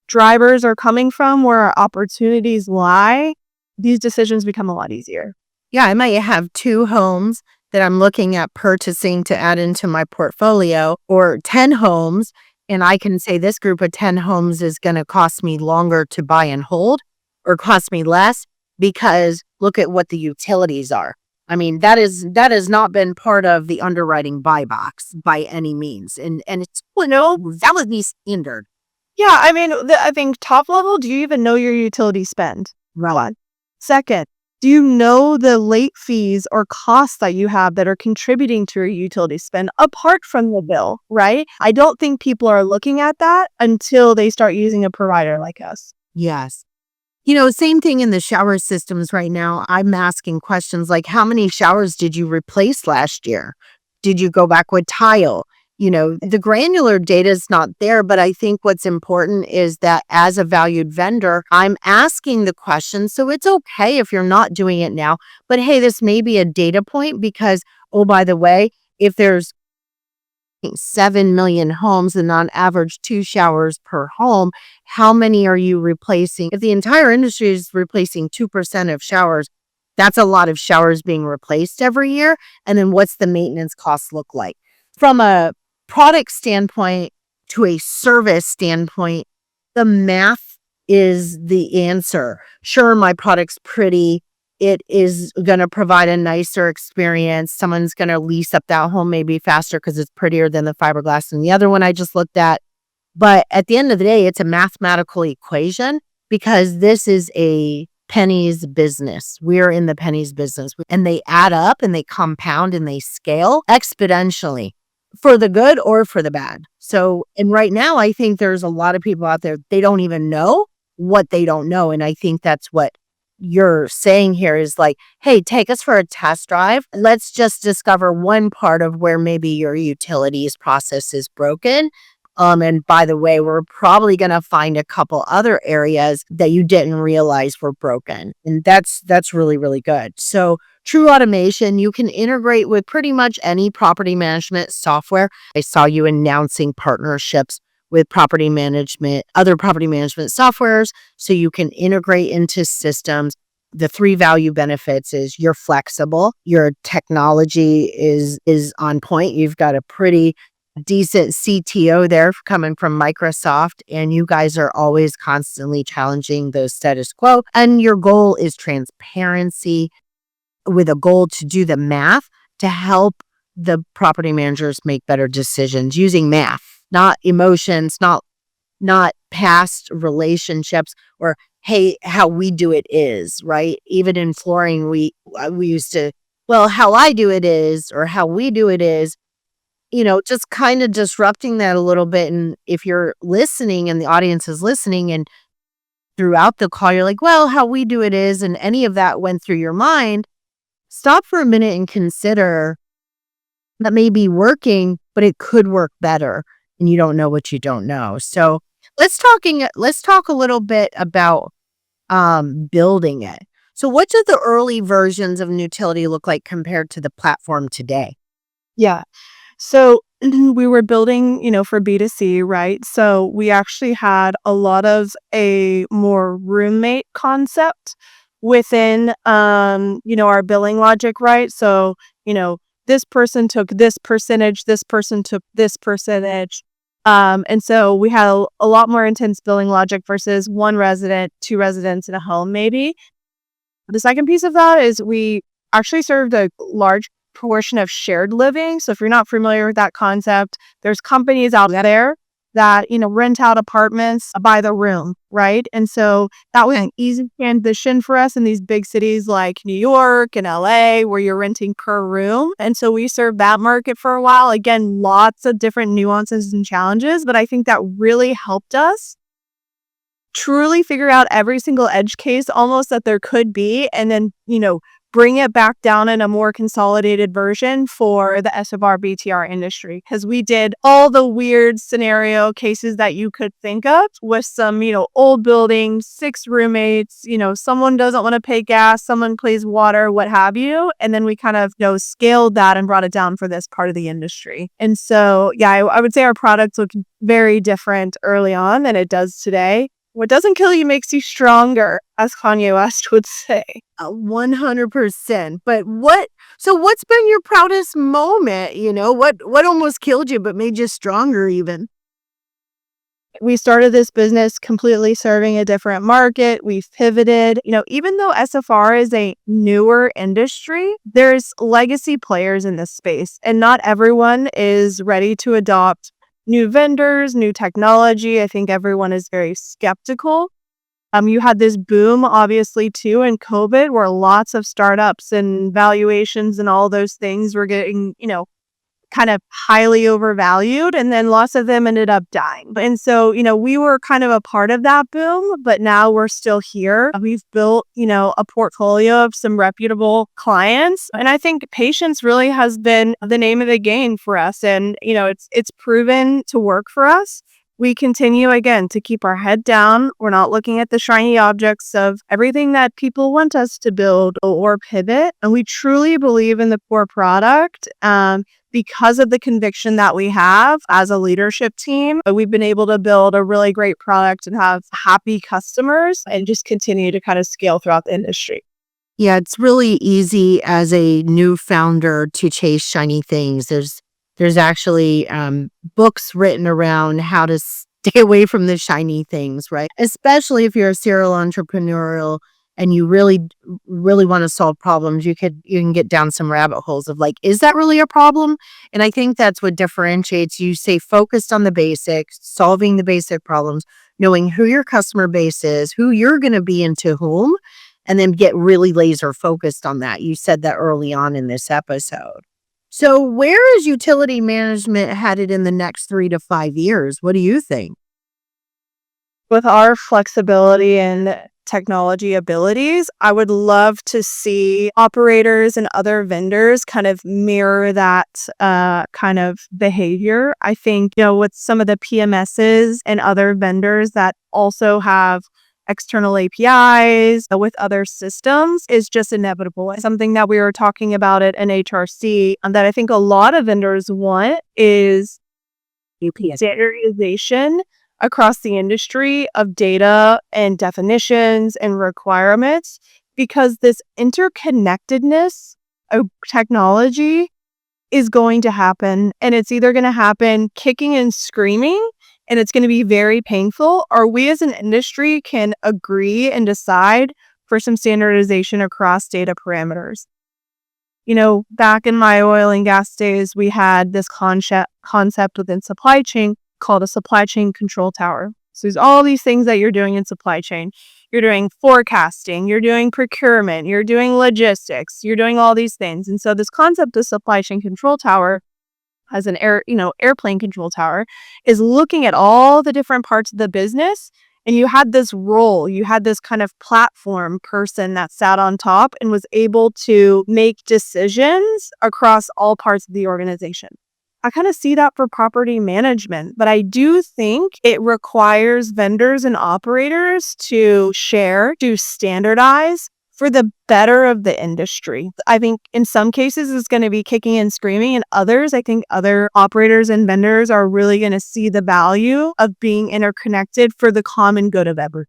drivers are coming from, where our opportunities lie, these decisions become a lot easier. Yeah, I might have 2 homes that I'm looking at purchasing to add into my portfolio, or 10 homes, and I can say this group of 10 homes is going to cost me longer to buy and hold, or cost me less, because look at what the utilities are. I mean, that has not been part of the underwriting buy box by any means. And it's, that would be standard. Yeah, I mean, I think top level, do you even know your utility spend? Right. Second, do you know the late fees or costs that you have that are contributing to your utility spend apart from the bill, right? I don't think people are looking at that until they start using a provider like us. Yes. Same thing in the shower systems right now. I'm asking questions like, how many showers did you replace last year? Did you go back with tile? The granular data is not there, but I think what's important is that as a valued vendor, I'm asking the question. So it's okay if you're not doing it now, but hey, this may be a data point because, oh, by the way, if there's 7 million homes and on average 2 showers per home, how many are you replacing? If the entire industry is replacing 2% of showers, that's a lot of showers being replaced every year. And then what's the maintenance costs look like? From a product standpoint to a service standpoint, the math is the answer. Sure, my product's pretty. It is going to provide a nicer experience. Someone's going to lease up that home maybe faster because it's prettier than the fiberglass and the other one I just looked at. But at the end of the day, it's a mathematical equation because this is a pennies business. We're in the pennies business, and they add up and they compound and they scale exponentially, for the good or for the bad. So, and right now, I think there's a lot of people out there, they don't even know what they don't know. And I think that's what you're saying here is like, hey, take us for a test drive. Let's just discover one part of where maybe your utilities process is broken. And by the way, we're probably going to find a couple other areas that you didn't realize were broken. And that's really, really good. So true automation, you can integrate with pretty much any property management software. I saw you announcing partnerships with other property management softwares, so you can integrate into systems. The three value benefits is you're flexible, your technology is on point. You've got a pretty decent CTO there coming from Microsoft, and you guys are always constantly challenging the status quo. And your goal is transparency with a goal to do the math to help the property managers make better decisions using math, not emotions, not past relationships, or hey, how we do it is, right? Even in flooring, we used to, well, how I do it is, or how we do it is, just kind of disrupting that a little bit. And if you're listening and the audience is listening and throughout the call, you're like, well, how we do it is, and any of that went through your mind, stop for a minute and consider that may be working, but it could work better. And you don't know what you don't know. So let's talk a little bit about building it. So what did the early versions of Nutility look like compared to the platform today? Yeah. So we were building, for B2C, right? So we actually had a lot of a more roommate concept within, our billing logic, right? So, this person took this person took this percentage. And so we had a lot more intense billing logic versus one resident, two residents in a home, maybe. The second piece of that is we actually served a large portion of shared living. So if you're not familiar with that concept, there's companies out there that, rent out apartments by the room, right? And so that was an easy transition for us in these big cities like New York and LA, where you're renting per room. And so we served that market for a while. Again, lots of different nuances and challenges, but I think that really helped us truly figure out every single edge case almost that there could be, and then, bring it back down in a more consolidated version for the SFR BTR industry. Because we did all the weird scenario cases that you could think of with some, old buildings, 6 roommates, someone doesn't want to pay gas, someone pays water, what have you. And then we kind of, scaled that and brought it down for this part of the industry. And so, yeah, I would say our product looked very different early on than it does today. What doesn't kill you makes you stronger, as Kanye West would say. 100%. But what's been your proudest moment? What almost killed you but made you stronger even? We started this business completely serving a different market. We've pivoted. Even though SFR is a newer industry, there's legacy players in this space, and not everyone is ready to adopt new vendors, new technology. I think everyone is very skeptical. You had this boom, obviously, too, in COVID, where lots of startups and valuations and all those things were getting, kind of highly overvalued, and then lots of them ended up dying. And so, we were kind of a part of that boom, but now we're still here. We've built, a portfolio of some reputable clients. And I think patience really has been the name of the game for us. And, it's proven to work for us. We continue, again, to keep our head down. We're not looking at the shiny objects of everything that people want us to build or pivot. And we truly believe in the core product. Because of the conviction that we have as a leadership team, we've been able to build a really great product and have happy customers and just continue to kind of scale throughout the industry. Yeah, it's really easy as a new founder to chase shiny things. There's actually books written around how to stay away from the shiny things, right? Especially if you're a serial entrepreneurial and you really, really want to solve problems, you can get down some rabbit holes of like, is that really a problem? And I think that's what differentiates you. Stay focused on the basics, solving the basic problems, knowing who your customer base is, who you're going to be into whom, and then get really laser focused on that. You said that early on in this episode. So where is utility management headed in the next 3 to 5 years? What do you think? With our flexibility and technology abilities, I would love to see operators and other vendors kind of mirror that kind of behavior. I think, with some of the PMSs and other vendors that also have external APIs with other systems is just inevitable. Something that we were talking about at NHRC that I think a lot of vendors want is standardization across the industry of data and definitions and requirements, because this interconnectedness of technology is going to happen, and it's either going to happen kicking and screaming and it's going to be very painful, or we as an industry can agree and decide for some standardization across data parameters. Back in my oil and gas days, we had this concept within supply chain called a supply chain control tower. So there's all these things that you're doing in supply chain. You're doing forecasting, you're doing procurement, you're doing logistics, you're doing all these things. And so this concept of supply chain control tower as an airplane control tower is looking at all the different parts of the business. And you had this role, you had this kind of platform person that sat on top and was able to make decisions across all parts of the organization. I kind of see that for property management, but I do think it requires vendors and operators to share, to standardize for the better of the industry. I think in some cases it's going to be kicking and screaming, and others, I think other operators and vendors are really going to see the value of being interconnected for the common good of everyone.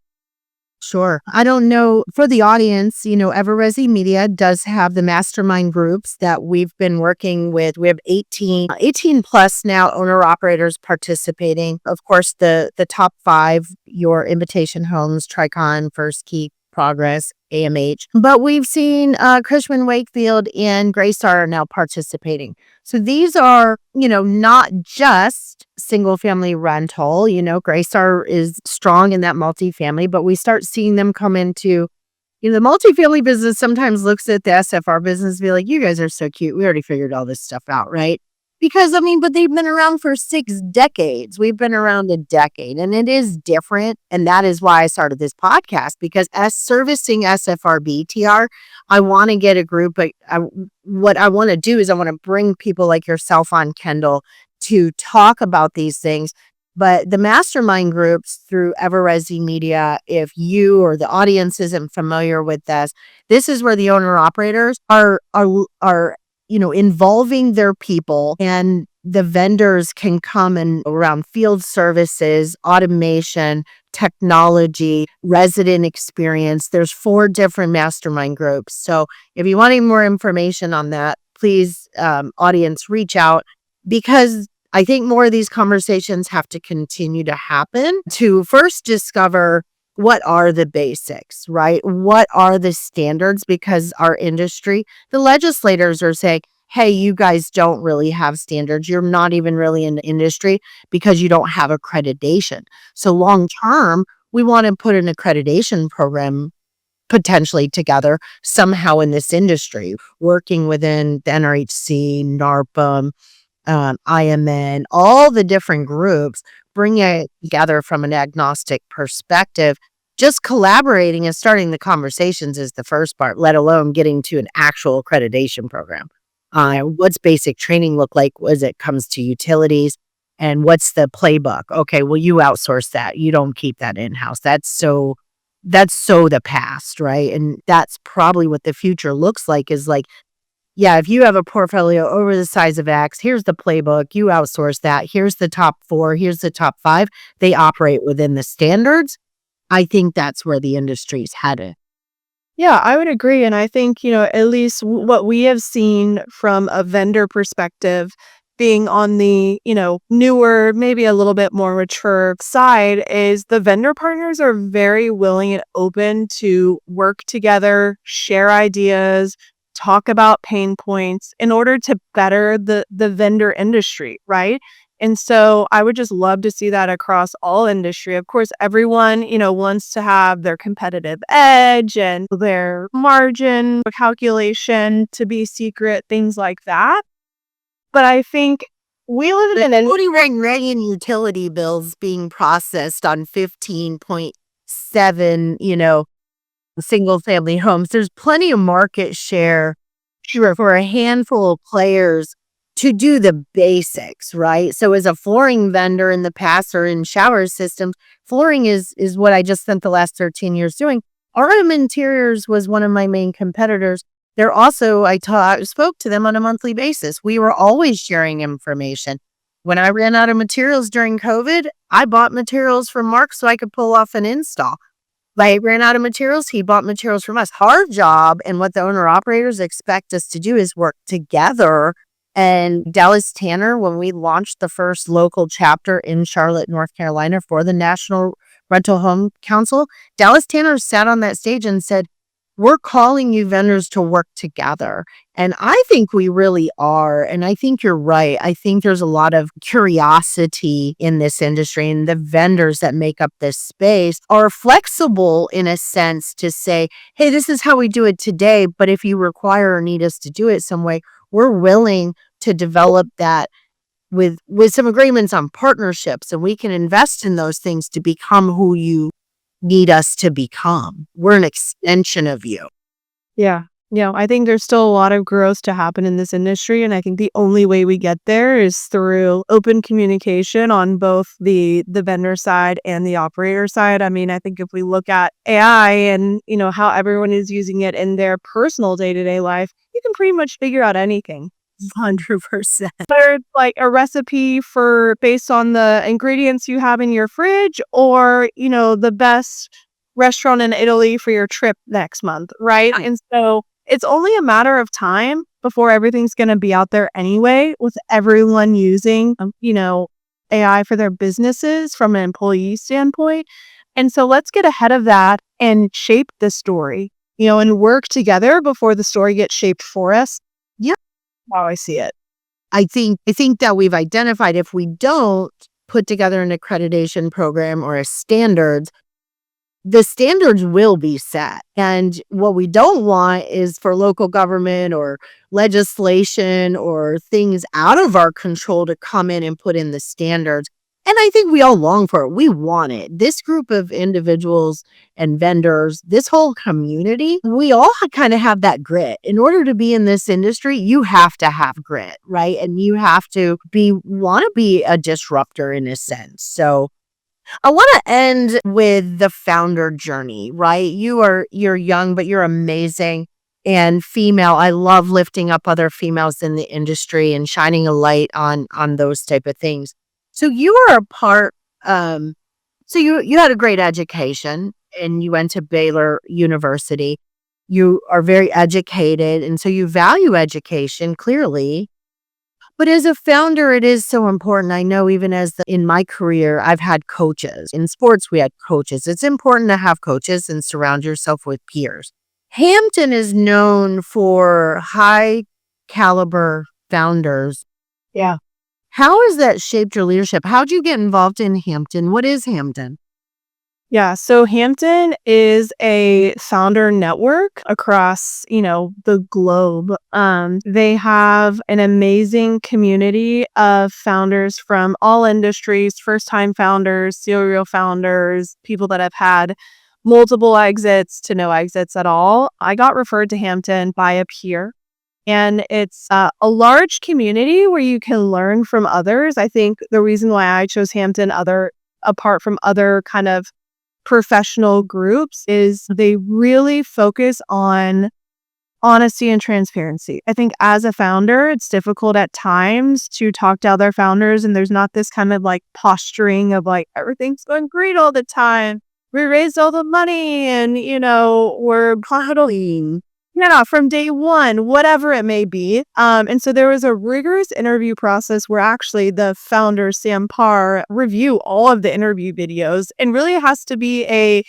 Sure. I don't know for the audience, Everresi Media does have the mastermind groups that we've been working with. We have 18 plus now owner operators participating. Of course, the top 5, your Invitation Homes, Tricon, First Keep, Progress, AMH. But we've seen Cushman Wakefield and Greystar are now participating. So these are, not just single family rental. Greystar is strong in that multifamily, but we start seeing them come into, the multifamily business sometimes looks at the SFR business and be like, you guys are so cute. We already figured all this stuff out, right? Because, but they've been around for 6 decades. We've been around a decade, and it is different. And that is why I started this podcast, because as servicing SFR BTR, I want to get a group. But what I want to do is I want to bring people like yourself on, Kendall, to talk about these things. But the mastermind groups through Everresi Media, if you or the audience isn't familiar with this is where the owner operators are involving their people, and the vendors can come and around field services, automation, technology, resident experience. There's 4 different mastermind groups. So if you want any more information on that, please, audience, reach out, because I think more of these conversations have to continue to happen to first discover what are the basics, right? What are the standards? Because our industry, the legislators are saying, hey, you guys don't really have standards. You're not even really in the industry because you don't have accreditation. So long term, we want to put an accreditation program potentially together somehow in this industry, working within the NRHC, NARPM, IMN, all the different groups, bring it together from an agnostic perspective. Just collaborating and starting the conversations is the first part, let alone getting to an actual accreditation program. What's basic training look like as it comes to utilities? And what's the playbook? Okay, well, you outsource that. You don't keep that in-house. That's so the past, right? And that's probably what the future looks like, is like, yeah, if you have a portfolio over the size of X, here's the playbook, you outsource that. Here's the top 4, here's the top 5. They operate within the standards. I think that's where the industry's headed. Yeah, I would agree. And I think, at least what we have seen from a vendor perspective, being on the, newer, maybe a little bit more mature side, is the vendor partners are very willing and open to work together, share ideas, talk about pain points in order to better the vendor industry, right? And so I would just love to see that across all industry. Of course, everyone, wants to have their competitive edge and their margin calculation to be secret, things like that. But I think we live in an Rang utility bills being processed on 15.7, single family homes. There's plenty of market share for a handful of players to do the basics, right? So as a flooring vendor in the past or in shower systems, flooring is what I just spent the last 13 years doing. RM Interiors was one of my main competitors. They're also, spoke to them on a monthly basis. We were always sharing information. When I ran out of materials during COVID, I bought materials from Mark so I could pull off an install. I ran out of materials, he bought materials from us. Our job and what the owner operators expect us to do is work together. And Dallas Tanner, when we launched the first local chapter in Charlotte, North Carolina for the National Rental Home Council, Dallas Tanner sat on that stage and said, we're calling you vendors to work together. And I think we really are. And I think you're right. I think there's a lot of curiosity in this industry, and the vendors that make up this space are flexible in a sense to say, hey, this is how we do it today. But if you require or need us to do it some way, we're willing to develop that with some agreements on partnerships, and we can invest in those things to become who you need us to become. We're an extension of you. Yeah. I think there's still a lot of growth to happen in this industry. And I think the only way we get there is through open communication on both the vendor side and the operator side. I mean, I think if we look at AI and, how everyone is using it in their personal day-to-day life, you can pretty much figure out anything. 100%. Whether it's like a recipe based on the ingredients you have in your fridge, or, the best restaurant in Italy for your trip next month, right? Right. And so it's only a matter of time before everything's going to be out there anyway, with everyone using, AI for their businesses from an employee standpoint. And so let's get ahead of that and shape the story, and work together before the story gets shaped for us. Yeah. How I see it. I think that we've identified, if we don't put together an accreditation program or a standards, the standards will be set. And what we don't want is for local government or legislation or things out of our control to come in and put in the standards. And I think we all long for it. We want it. This group of individuals and vendors, this whole community, we all kind of have that grit. In order to be in this industry, you have to have grit, right? And you have to want to be a disruptor in a sense. So I want to end with the founder journey, right? You're young, but you're amazing and female. I love lifting up other females in the industry and shining a light on those type of things. So you are a part, so you had a great education and you went to Baylor University. You are very educated, and so you value education clearly. But as a founder, it is so important. I know even in my career, I've had coaches. In sports, we had coaches. It's important to have coaches and surround yourself with peers. Hampton is known for high caliber founders. Yeah. How has that shaped your leadership? How'd you get involved in Hampton? What is Hampton? Yeah, so Hampton is a founder network across, the globe. They have an amazing community of founders from all industries, first-time founders, serial founders, people that have had multiple exits to no exits at all. I got referred to Hampton by a peer, and it's a large community where you can learn from others. I think the reason why I chose Hampton, apart from other kind of professional groups, is they really focus on honesty and transparency. I think as a founder, it's difficult at times to talk to other founders, and there's not this kind of like posturing of like everything's going great all the time. We raised all the money and, we're profiting. From day one, whatever it may be. And so there was a rigorous interview process where actually the founder, Sam Parr, review all of the interview videos, and really it has to be a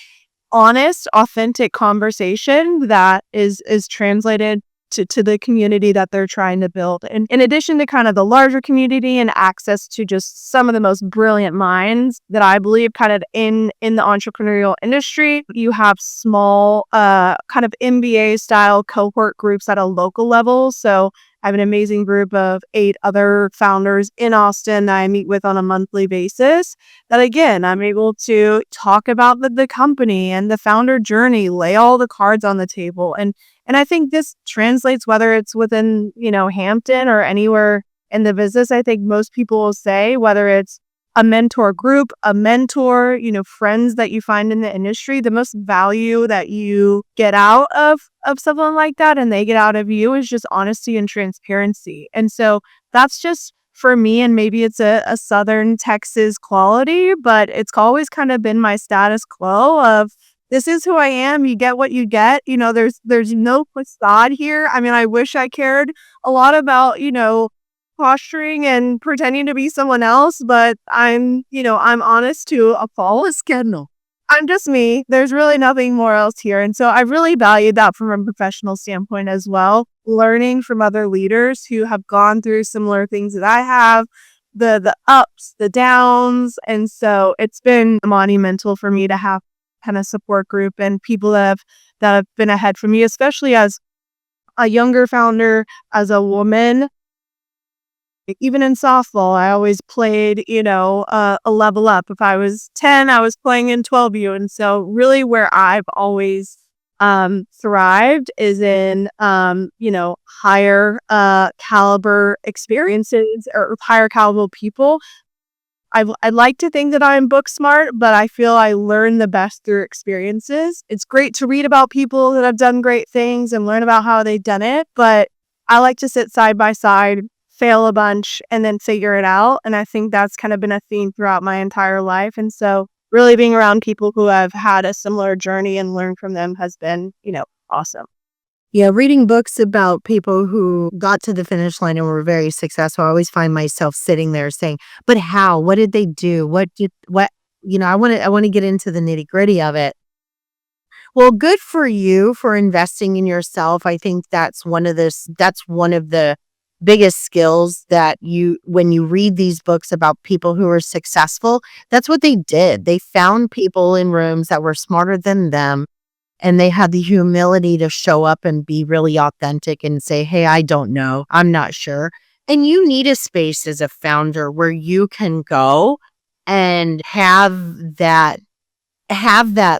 honest, authentic conversation that is translated to the community that they're trying to build. And in addition to kind of the larger community and access to just some of the most brilliant minds that I believe kind of in the entrepreneurial industry, you have small kind of MBA style cohort groups at a local level. So I have an amazing group of 8 other founders in Austin that I meet with on a monthly basis that, again, I'm able to talk about the company and the founder journey, lay all the cards on the table. And I think this translates whether it's within, Hampton or anywhere in the business. I think most people will say whether it's a mentor group, a mentor, friends that you find in the industry, the most value that you get out of someone like that and they get out of you is just honesty and transparency. And so that's just for me, and maybe it's a Southern Texas quality, but it's always kind of been my status quo of this is who I am. You get what you get. There's no facade here. I mean, I wish I cared a lot about, posturing and pretending to be someone else, but I'm honest to a fault. Kendall. I'm just me. There's really nothing more else here. And so I really valued that from a professional standpoint as well, learning from other leaders who have gone through similar things that I have, the ups, the downs. And so it's been monumental for me to have kind of support group and people that have been ahead from me, especially as a younger founder, as a woman. Even in softball, I always played, a level up. If I was 10, I was playing in 12U. And so really where I've always thrived is in, higher caliber experiences or higher caliber people. I like to think that I'm book smart, but I feel I learn the best through experiences. It's great to read about people that have done great things and learn about how they've done it, but I like to sit side by side, fail a bunch, and then figure it out. And I think that's kind of been a theme throughout my entire life. And so really being around people who have had a similar journey and learn from them has been, awesome. Yeah, reading books about people who got to the finish line and were very successful, I always find myself sitting there saying, but how? What did they do? I want to get into the nitty-gritty of it. Well, good for you for investing in yourself. I think that's one of the biggest skills that when you read these books about people who are successful, that's what they did. They found people in rooms that were smarter than them. And they had the humility to show up and be really authentic and say, hey, I don't know. I'm not sure. And you need a space as a founder where you can go and have that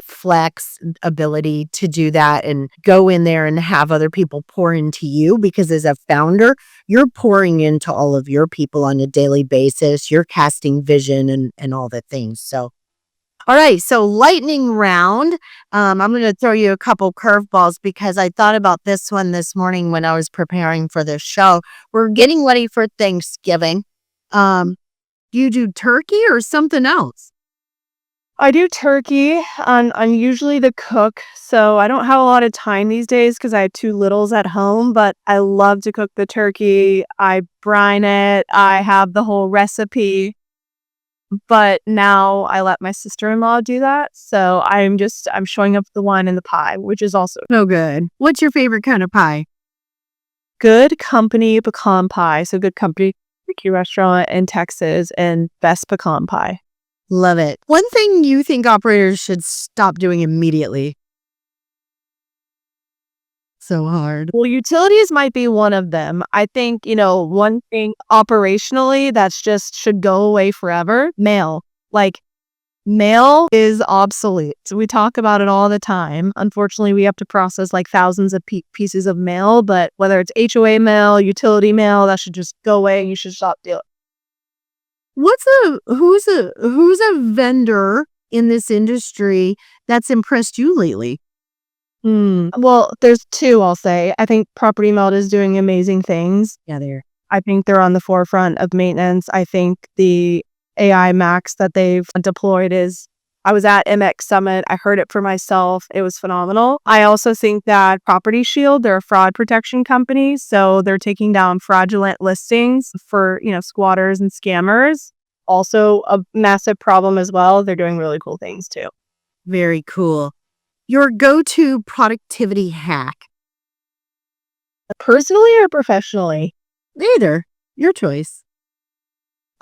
flex ability to do that and go in there and have other people pour into you, because as a founder, you're pouring into all of your people on a daily basis. You're casting vision and all the things. So all right, so lightning round. I'm going to throw you a couple curveballs because I thought about this one this morning when I was preparing for this show. We're getting ready for Thanksgiving. Do you do turkey or something else? I do turkey. I'm usually the cook, so I don't have a lot of time these days because I have 2 littles at home, but I love to cook the turkey. I brine it. I have the whole recipe. But now I let my sister-in-law do that. So I'm showing up the one in the pie, which is also so good. What's your favorite kind of pie? Good Company pecan pie. So Good Company barbecue restaurant in Texas and best pecan pie. Love it. One thing you think operators should stop doing immediately? So hard. Well, utilities might be one of them. I think, one thing operationally that's just should go away forever, mail. Like, mail is obsolete. So we talk about it all the time. Unfortunately, we have to process like thousands of pieces of mail, but whether it's HOA mail, utility mail, that should just go away and you should stop doing it. Who's a vendor in this industry that's impressed you lately? Well, there's 2, I'll say. I think Property Meld is doing amazing things. Yeah, I think they're on the forefront of maintenance. I think the AI Max that they've deployed I was at MX Summit. I heard it for myself. It was phenomenal. I also think that Property Shield, they're a fraud protection company. So they're taking down fraudulent listings for, squatters and scammers. Also a massive problem as well. They're doing really cool things too. Very cool. Your go-to productivity hack? Personally or professionally? Either. Your choice.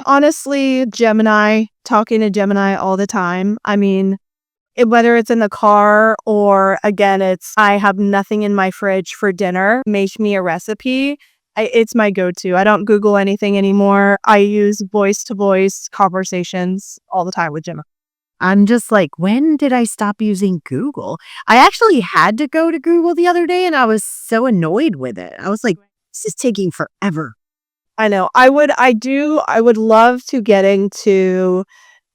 Honestly, Gemini, talking to Gemini all the time. I mean, whether it's in the car or again, it's I have nothing in my fridge for dinner, make me a recipe. It's my go-to. I don't Google anything anymore. I use voice to voice conversations all the time with Gemini. I'm just like, when did I stop using Google? I actually had to go to Google the other day and I was so annoyed with it. I was like, this is taking forever. I know. I would love to get into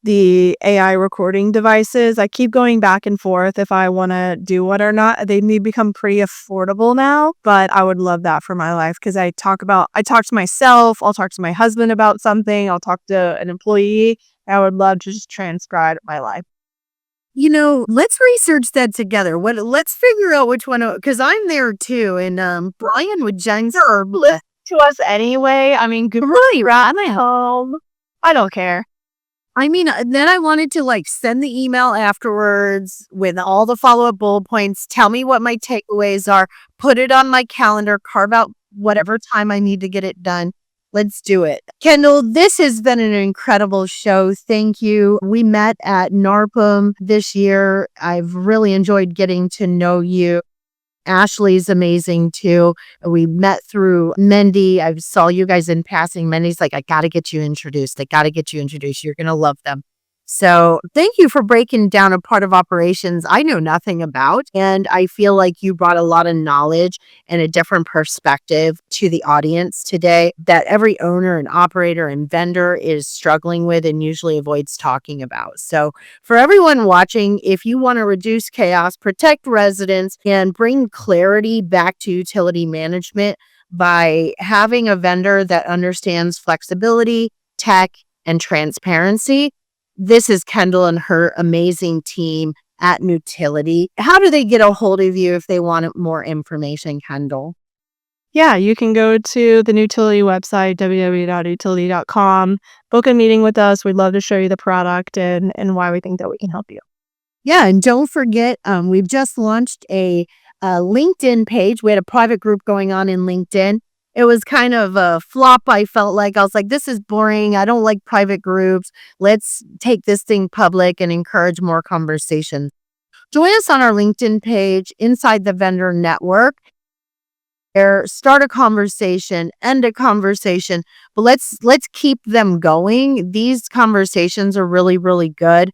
the AI recording devices. I keep going back and forth if I want to do one or not. They may become pretty affordable now, but I would love that for my life because I talk to myself, I'll talk to my husband about something, I'll talk to an employee. I would love to just transcribe my life. Let's research that together. Let's figure out which one, because I'm there too. And Brian with Jen's Listen to us anyway. I mean, good right at my home. I don't care. Then I wanted to send the email afterwards with all the follow-up bullet points, tell me what my takeaways are, put it on my calendar, carve out whatever time I need to get it done. Let's do it. Kendall, this has been an incredible show. Thank you. We met at NARPM this year. I've really enjoyed getting to know you. Ashley's amazing too. We met through Mendy. I saw you guys in passing. Mendy's like, I got to get you introduced. You're going to love them. So thank you for breaking down a part of operations I know nothing about. And I feel like you brought a lot of knowledge and a different perspective to the audience today that every owner and operator and vendor is struggling with and usually avoids talking about. So for everyone watching, if you want to reduce chaos, protect residents, and bring clarity back to utility management by having a vendor that understands flexibility, tech, and transparency, this is Kendall and her amazing team at Nutility. How do they get a hold of you if they want more information, Kendall? Yeah, you can go to the Nutility website, www.nutility.com, book a meeting with us. We'd love to show you the product and why we think that we can help you. Yeah, and don't forget, we've just launched a LinkedIn page. We had a private group going on in LinkedIn. It was kind of a flop. I felt like I was like, this is boring. I don't like private groups. Let's take this thing public and encourage more conversation. Join us on our LinkedIn page, Inside the Vendor Network. Start a conversation, end a conversation, but let's keep them going. These conversations are really, really good.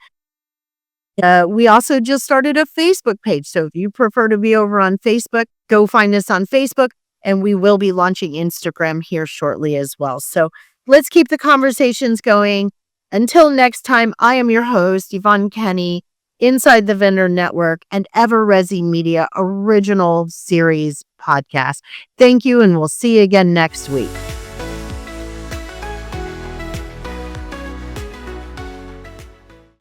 We also just started a Facebook page. So if you prefer to be over on Facebook, go find us on Facebook. And we will be launching Instagram here shortly as well. So let's keep the conversations going. Until next time, I am your host, Yovonne Kenny, Inside the Vendor Network and Everresi Media Original Series podcast. Thank you, and we'll see you again next week.